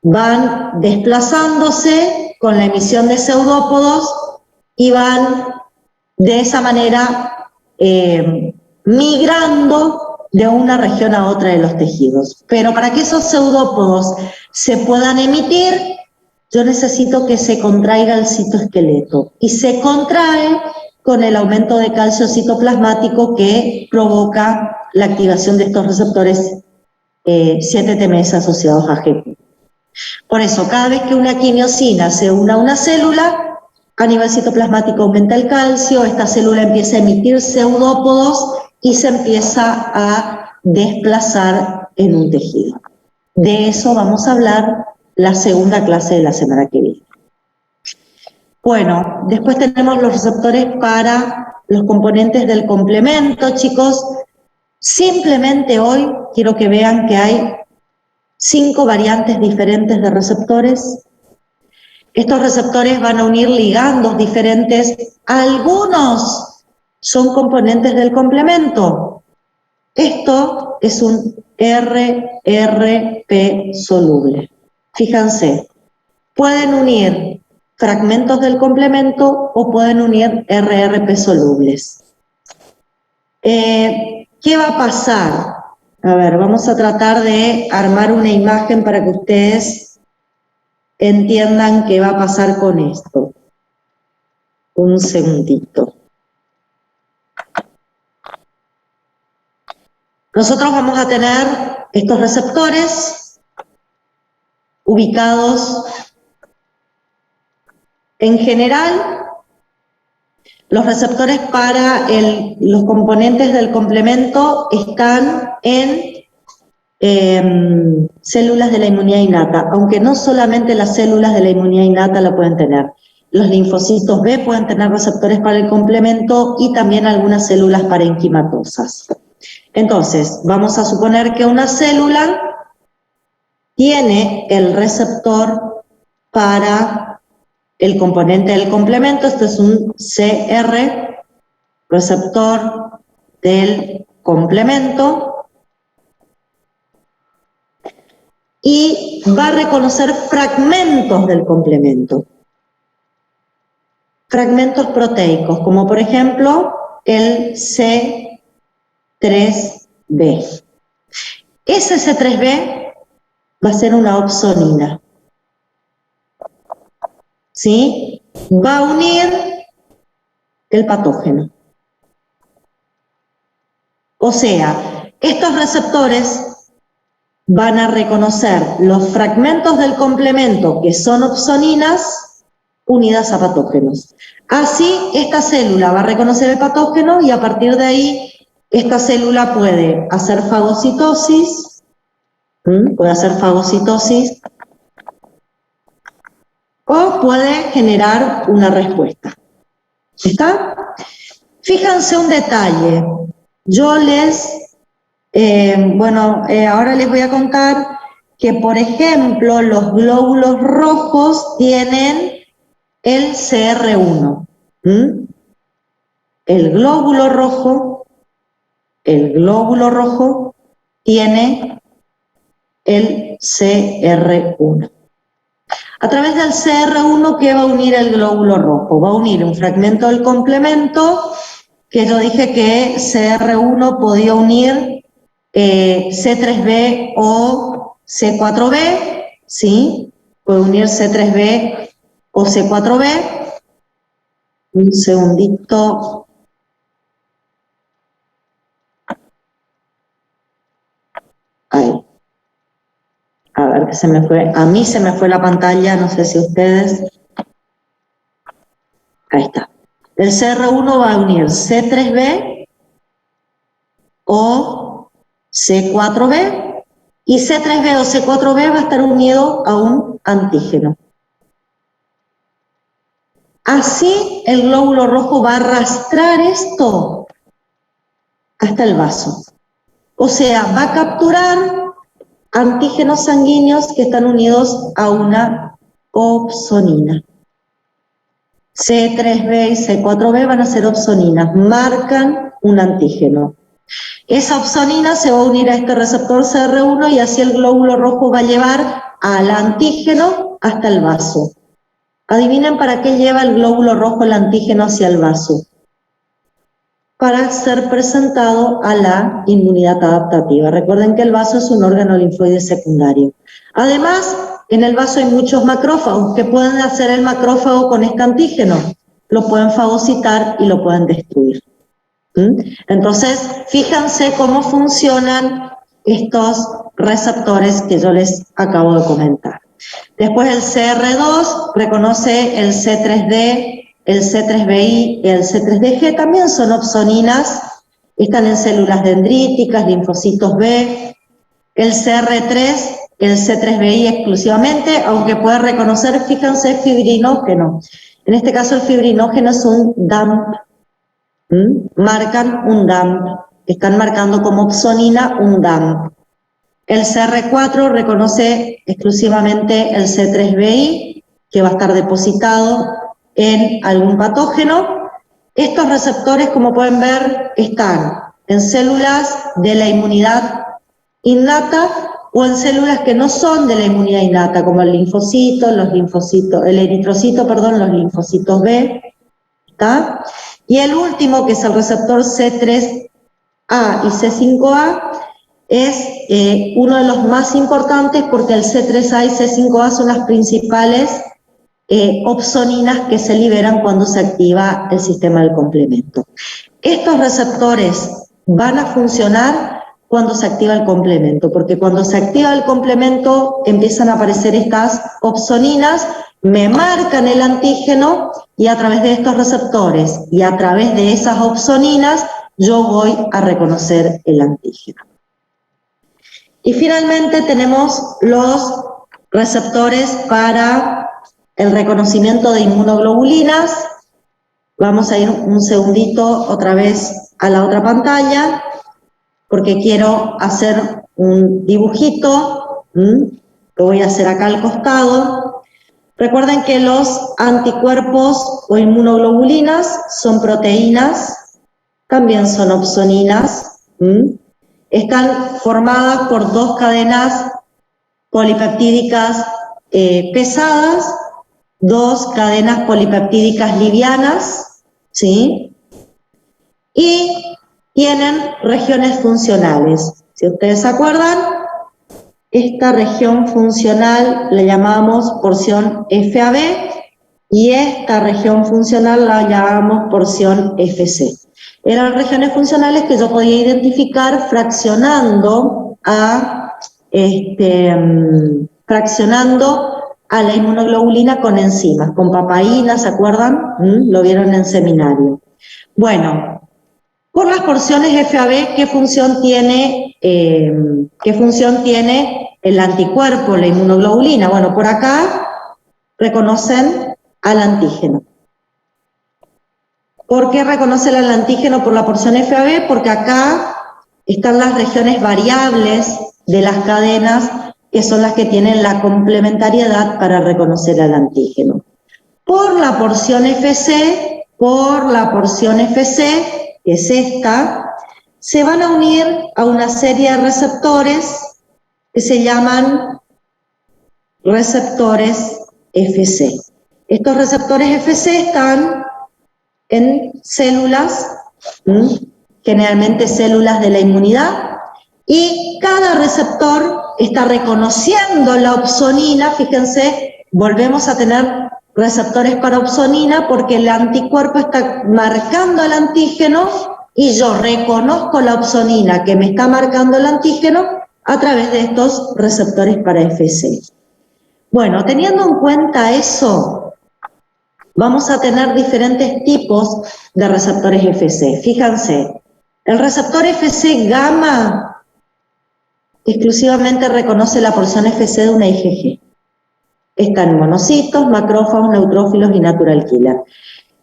van desplazándose con la emisión de pseudópodos y van de esa manera migrando de una región a otra de los tejidos. Pero para que esos pseudópodos se puedan emitir, yo necesito que se contraiga el citoesqueleto. Y se contrae con el aumento de calcio citoplasmático que provoca la activación de estos receptores 7-TMS asociados a GQ. Por eso, cada vez que una quimiosina se une a una célula, a nivel citoplasmático aumenta el calcio, esta célula empieza a emitir pseudópodos y se empieza a desplazar en un tejido. De eso vamos a hablar la segunda clase de la semana que viene. Bueno, después tenemos los receptores para los componentes del complemento, chicos. Simplemente hoy quiero que vean que hay 5 variantes diferentes de receptores. Estos receptores van a unir ligandos diferentes. Algunos son componentes del complemento. Esto es un RRP soluble. Fíjense, pueden unir fragmentos del complemento o pueden unir RRP solubles. ¿Qué va a pasar? A ver, vamos a tratar de armar una imagen para que ustedes entiendan qué va a pasar con esto. Un segundito. Nosotros vamos a tener estos receptores ubicados en general. Los receptores para los componentes del complemento están en células de la inmunidad innata, aunque no solamente las células de la inmunidad innata la pueden tener. Los linfocitos B pueden tener receptores para el complemento y también algunas células parenquimatosas. Entonces, vamos a suponer que una célula tiene el receptor para el componente del complemento. Esto es un CR, receptor del complemento, y va a reconocer fragmentos del complemento, fragmentos proteicos, como por ejemplo el C3b. Ese C3b va a ser una opsonina, ¿sí? Va a unir el patógeno. O sea, estos receptores van a reconocer los fragmentos del complemento que son opsoninas unidas a patógenos. Así, esta célula va a reconocer el patógeno y a partir de ahí, esta célula puede hacer fagocitosis, o puede generar una respuesta. ¿Está? Fíjense un detalle. Yo ahora les voy a contar que, por ejemplo, los glóbulos rojos tienen el CR1. El glóbulo rojo tiene el CR1. A través del CR1, ¿qué va a unir el glóbulo rojo? Va a unir un fragmento del complemento, que yo dije que CR1 podía unir C3b o C4b, ¿sí? Puede unir C3b o C4b. Un segundito. Ahí. A ver, que se me fue. A mí se me fue la pantalla, no sé si ustedes. Ahí está. El CR1 va a unir C3b o C4b, y C3b o C4b va a estar unido a un antígeno. Así el glóbulo rojo va a arrastrar esto hasta el vaso. O sea, va a capturar antígenos sanguíneos que están unidos a una opsonina. C3b y C4b van a ser opsoninas, marcan un antígeno. Esa opsonina se va a unir a este receptor CR1 y así el glóbulo rojo va a llevar al antígeno hasta el vaso. Adivinen para qué lleva el glóbulo rojo el antígeno hacia el vaso. Para ser presentado a la inmunidad adaptativa. Recuerden que el vaso es un órgano linfoide secundario. Además, en el vaso hay muchos macrófagos que pueden hacer el macrófago con este antígeno. Lo pueden fagocitar y lo pueden destruir. Entonces, fíjense cómo funcionan estos receptores que yo les acabo de comentar. Después el CR2 reconoce el C3D, el C3BI y el C3DG, también son opsoninas, están en células dendríticas, linfocitos B. El CR3, el C3BI exclusivamente, aunque puede reconocer, fíjense, fibrinógeno. En este caso el fibrinógeno es un DAMP. Marcan un DAMP, están marcando como opsonina un DAMP. El CR4 reconoce exclusivamente el C3BI, que va a estar depositado en algún patógeno. Estos receptores, como pueden ver, están en células de la inmunidad innata o en células que no son de la inmunidad innata, como el linfocito, el eritrocito, los linfocitos B, ¿está? Y el último, que es el receptor C3A y C5A, es uno de los más importantes porque el C3A y C5A son las principales opsoninas que se liberan cuando se activa el sistema del complemento. Estos receptores van a funcionar cuando se activa el complemento, porque cuando se activa el complemento empiezan a aparecer estas opsoninas, me marcan el antígeno y a través de estos receptores y a través de esas opsoninas yo voy a reconocer el antígeno. Y finalmente tenemos los receptores para el reconocimiento de inmunoglobulinas. Vamos a ir un segundito otra vez a la otra pantalla, porque quiero hacer un dibujito, lo voy a hacer acá al costado. Recuerden que los anticuerpos o inmunoglobulinas son proteínas, también son opsoninas, están formadas por dos cadenas polipeptídicas pesadas, dos cadenas polipeptídicas livianas, ¿sí? Y tienen regiones funcionales. Si ustedes se acuerdan, esta región funcional la llamamos porción FAB y esta región funcional la llamamos porción FC. Eran regiones funcionales que yo podía identificar fraccionando a la inmunoglobulina con enzimas, con papaína, ¿se acuerdan? Lo vieron en seminario. Bueno, por las porciones FAB, ¿qué función tiene el anticuerpo, la inmunoglobulina? Bueno, por acá reconocen al antígeno. ¿Por qué reconocen al antígeno por la porción FAB? Porque acá están las regiones variables de las cadenas, que son las que tienen la complementariedad para reconocer al antígeno. Por la porción FC, que es esta, se van a unir a una serie de receptores que se llaman receptores FC. Estos receptores FC están en células, generalmente células de la inmunidad, y cada receptor está reconociendo la opsonina. Fíjense, volvemos a tener receptores para opsonina porque el anticuerpo está marcando el antígeno y yo reconozco la opsonina que me está marcando el antígeno a través de estos receptores para FC. Bueno, teniendo en cuenta eso, vamos a tener diferentes tipos de receptores FC. Fíjense, el receptor FC gamma exclusivamente reconoce la porción FC de una IgG. Están monocitos, macrófagos, neutrófilos y natural killer.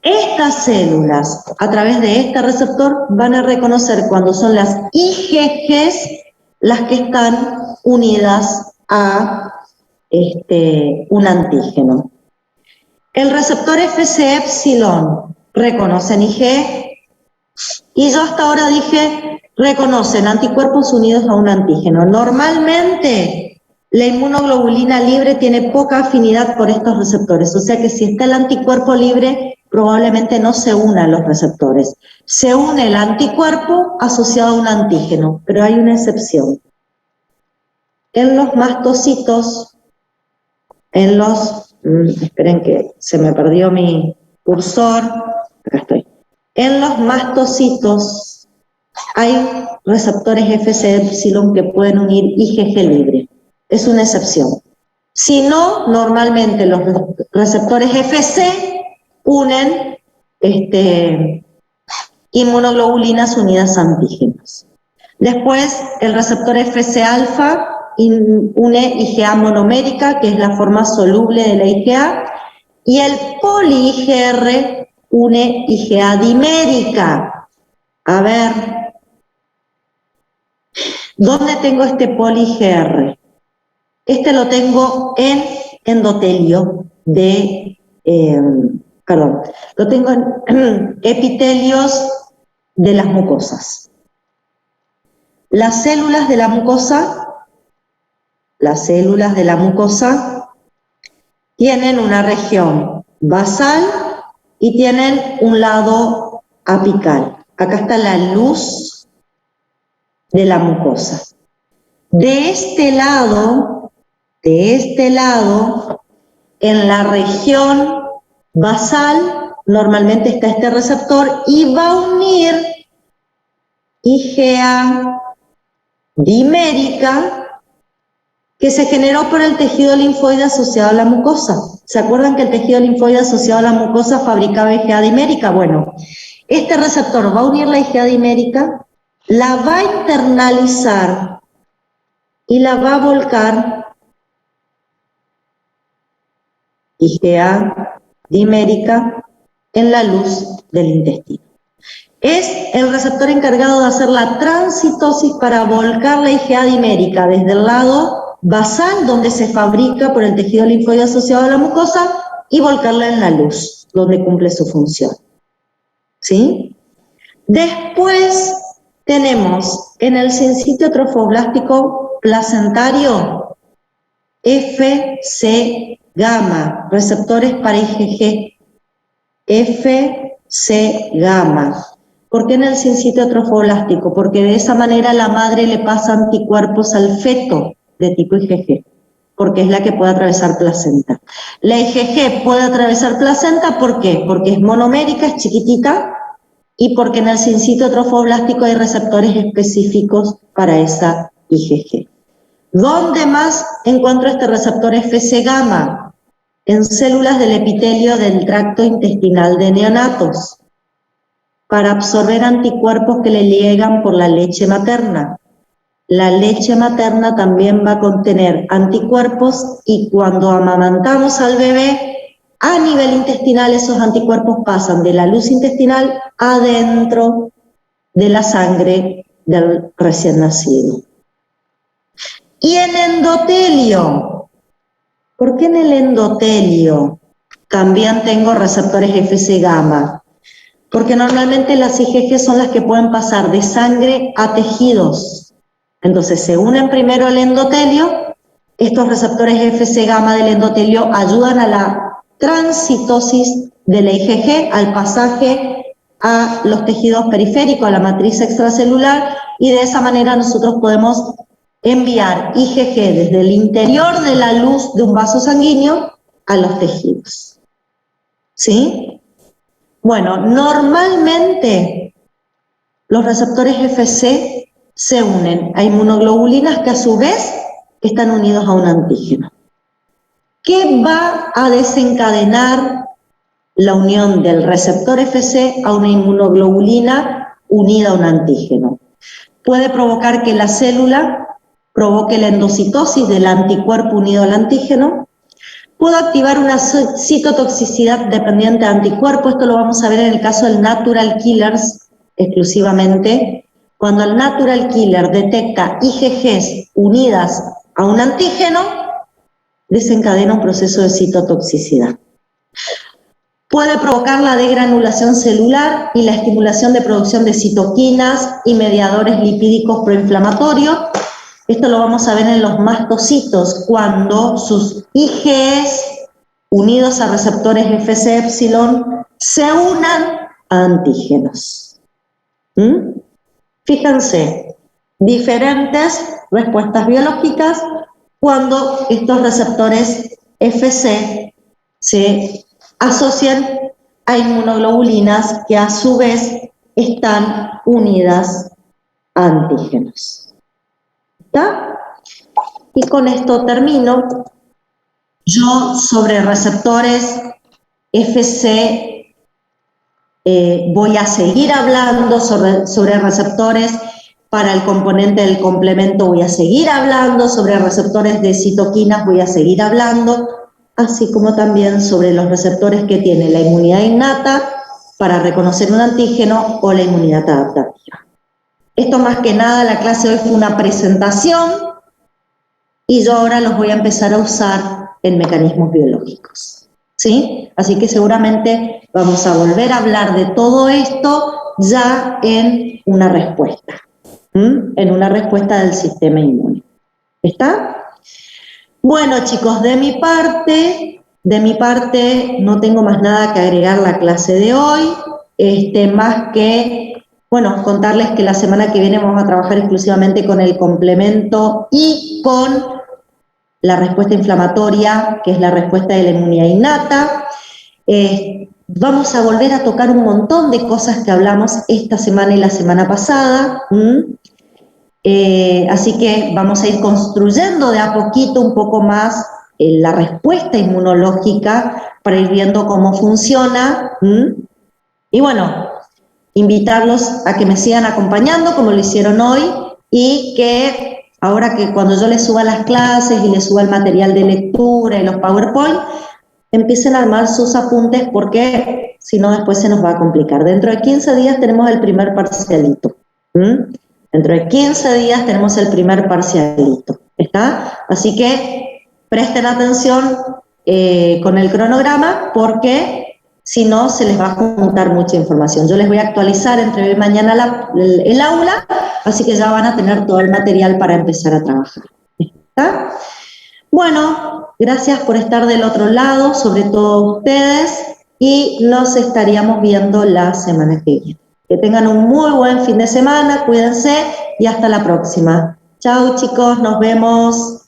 Estas células, a través de este receptor, van a reconocer cuando son las IgGs las que están unidas a un antígeno. El receptor FC epsilon reconocen IgG y yo hasta ahora dije reconocen anticuerpos unidos a un antígeno. Normalmente la inmunoglobulina libre tiene poca afinidad por estos receptores, o sea que si está el anticuerpo libre probablemente no se unan los receptores. Se une el anticuerpo asociado a un antígeno, pero hay una excepción. En los mastocitos, esperen que se me perdió mi cursor, acá estoy. En los mastocitos hay receptores FC epsilon que pueden unir IgG libre. Es una excepción. Si no, normalmente los receptores FC unen inmunoglobulinas unidas a antígenos. Después, el receptor FC alfa une IgA monomérica, que es la forma soluble de la IgA, y el poli-IgR une IgA dimérica. A ver, ¿dónde tengo este poli-IgR? Lo tengo en endotelio lo tengo en epitelios de las mucosas. Las células de la mucosa tienen una región basal y tienen un lado apical. Acá está la luz de la mucosa. De este lado, en la región basal, normalmente está este receptor y va a unir IgA dimérica que se generó por el tejido linfoide asociado a la mucosa. ¿Se acuerdan que el tejido linfoide asociado a la mucosa fabricaba IgA dimérica? Bueno, este receptor va a unir la IgA dimérica, la va a internalizar y la va a volcar IgA dimérica en la luz del intestino. Es el receptor encargado de hacer la transcitosis para volcar la IgA dimérica desde el lado basal donde se fabrica por el tejido linfóide asociado a la mucosa y volcarla en la luz, donde cumple su función. ¿Sí? Después tenemos en el sincitio trofoblástico placentario FC gamma, receptores para IgG, FC gamma. ¿Por qué en el sincitio trofoblástico? Porque de esa manera la madre le pasa anticuerpos al feto de tipo IgG, porque es la que puede atravesar placenta. La IgG puede atravesar placenta, ¿por qué? Porque es monomérica, es chiquitita, y porque en el sincitio trofoblástico hay receptores específicos para esa IgG. ¿Dónde más encuentro este receptor FC gamma? En células del epitelio del tracto intestinal de neonatos, para absorber anticuerpos que le llegan por la leche materna. La leche materna también va a contener anticuerpos y cuando amamantamos al bebé, a nivel intestinal esos anticuerpos pasan de la luz intestinal adentro de la sangre del recién nacido. Y en endotelio, ¿por qué en el endotelio también tengo receptores FC gamma? Porque normalmente las IgG son las que pueden pasar de sangre a tejidos. Entonces se unen primero al endotelio, estos receptores FC gamma del endotelio ayudan a la transitosis de la IgG, al pasaje a los tejidos periféricos, a la matriz extracelular, y de esa manera nosotros podemos enviar IgG desde el interior de la luz de un vaso sanguíneo a los tejidos. ¿Sí? Bueno, normalmente los receptores FC se unen a inmunoglobulinas que a su vez están unidos a un antígeno. ¿Qué va a desencadenar la unión del receptor FC a una inmunoglobulina unida a un antígeno? Puede provocar que la célula provoque la endocitosis del anticuerpo unido al antígeno. Puede activar una citotoxicidad dependiente de anticuerpo. Esto lo vamos a ver en el caso del natural killers exclusivamente. Cuando el natural killer detecta IgGs unidas a un antígeno, desencadena un proceso de citotoxicidad. Puede provocar la degranulación celular y la estimulación de producción de citoquinas y mediadores lipídicos proinflamatorios. Esto lo vamos a ver en los mastocitos, cuando sus IgEs unidos a receptores FC epsilon se unan a antígenos. Fíjense, diferentes respuestas biológicas cuando estos receptores FC se asocian a inmunoglobulinas que a su vez están unidas a antígenos. ¿Está? Y con esto termino. Yo sobre receptores FC voy a seguir hablando, sobre receptores para el componente del complemento voy a seguir hablando, sobre receptores de citoquinas voy a seguir hablando, así como también sobre los receptores que tiene la inmunidad innata para reconocer un antígeno o la inmunidad adaptativa. Esto más que nada, la clase de hoy fue una presentación y yo ahora los voy a empezar a usar en mecanismos biológicos. ¿Sí? Así que seguramente vamos a volver a hablar de todo esto ya en una respuesta. En una respuesta del sistema inmune. ¿Está? Bueno, chicos, de mi parte no tengo más nada que agregar a la clase de hoy, más que, bueno, contarles que la semana que viene vamos a trabajar exclusivamente con el complemento y con la respuesta inflamatoria, que es la respuesta de la inmunidad innata. Vamos a volver a tocar un montón de cosas que hablamos esta semana y la semana pasada. Así que vamos a ir construyendo de a poquito un poco más la respuesta inmunológica para ir viendo cómo funciona. Y bueno, invitarlos a que me sigan acompañando como lo hicieron hoy y que ahora que cuando yo les suba las clases y les suba el material de lectura y los PowerPoint, empiecen a armar sus apuntes porque si no después se nos va a complicar. Dentro de 15 días tenemos el primer parcialito. Dentro de 15 días tenemos el primer parcialito. ¿Está? Así que presten atención con el cronograma porque si no se les va a juntar mucha información. Yo les voy a actualizar entre hoy y mañana el aula, así que ya van a tener todo el material para empezar a trabajar. ¿Está? Bueno, gracias por estar del otro lado, sobre todo ustedes, y nos estaríamos viendo la semana que viene. Que tengan un muy buen fin de semana, cuídense y hasta la próxima. Chao chicos, nos vemos.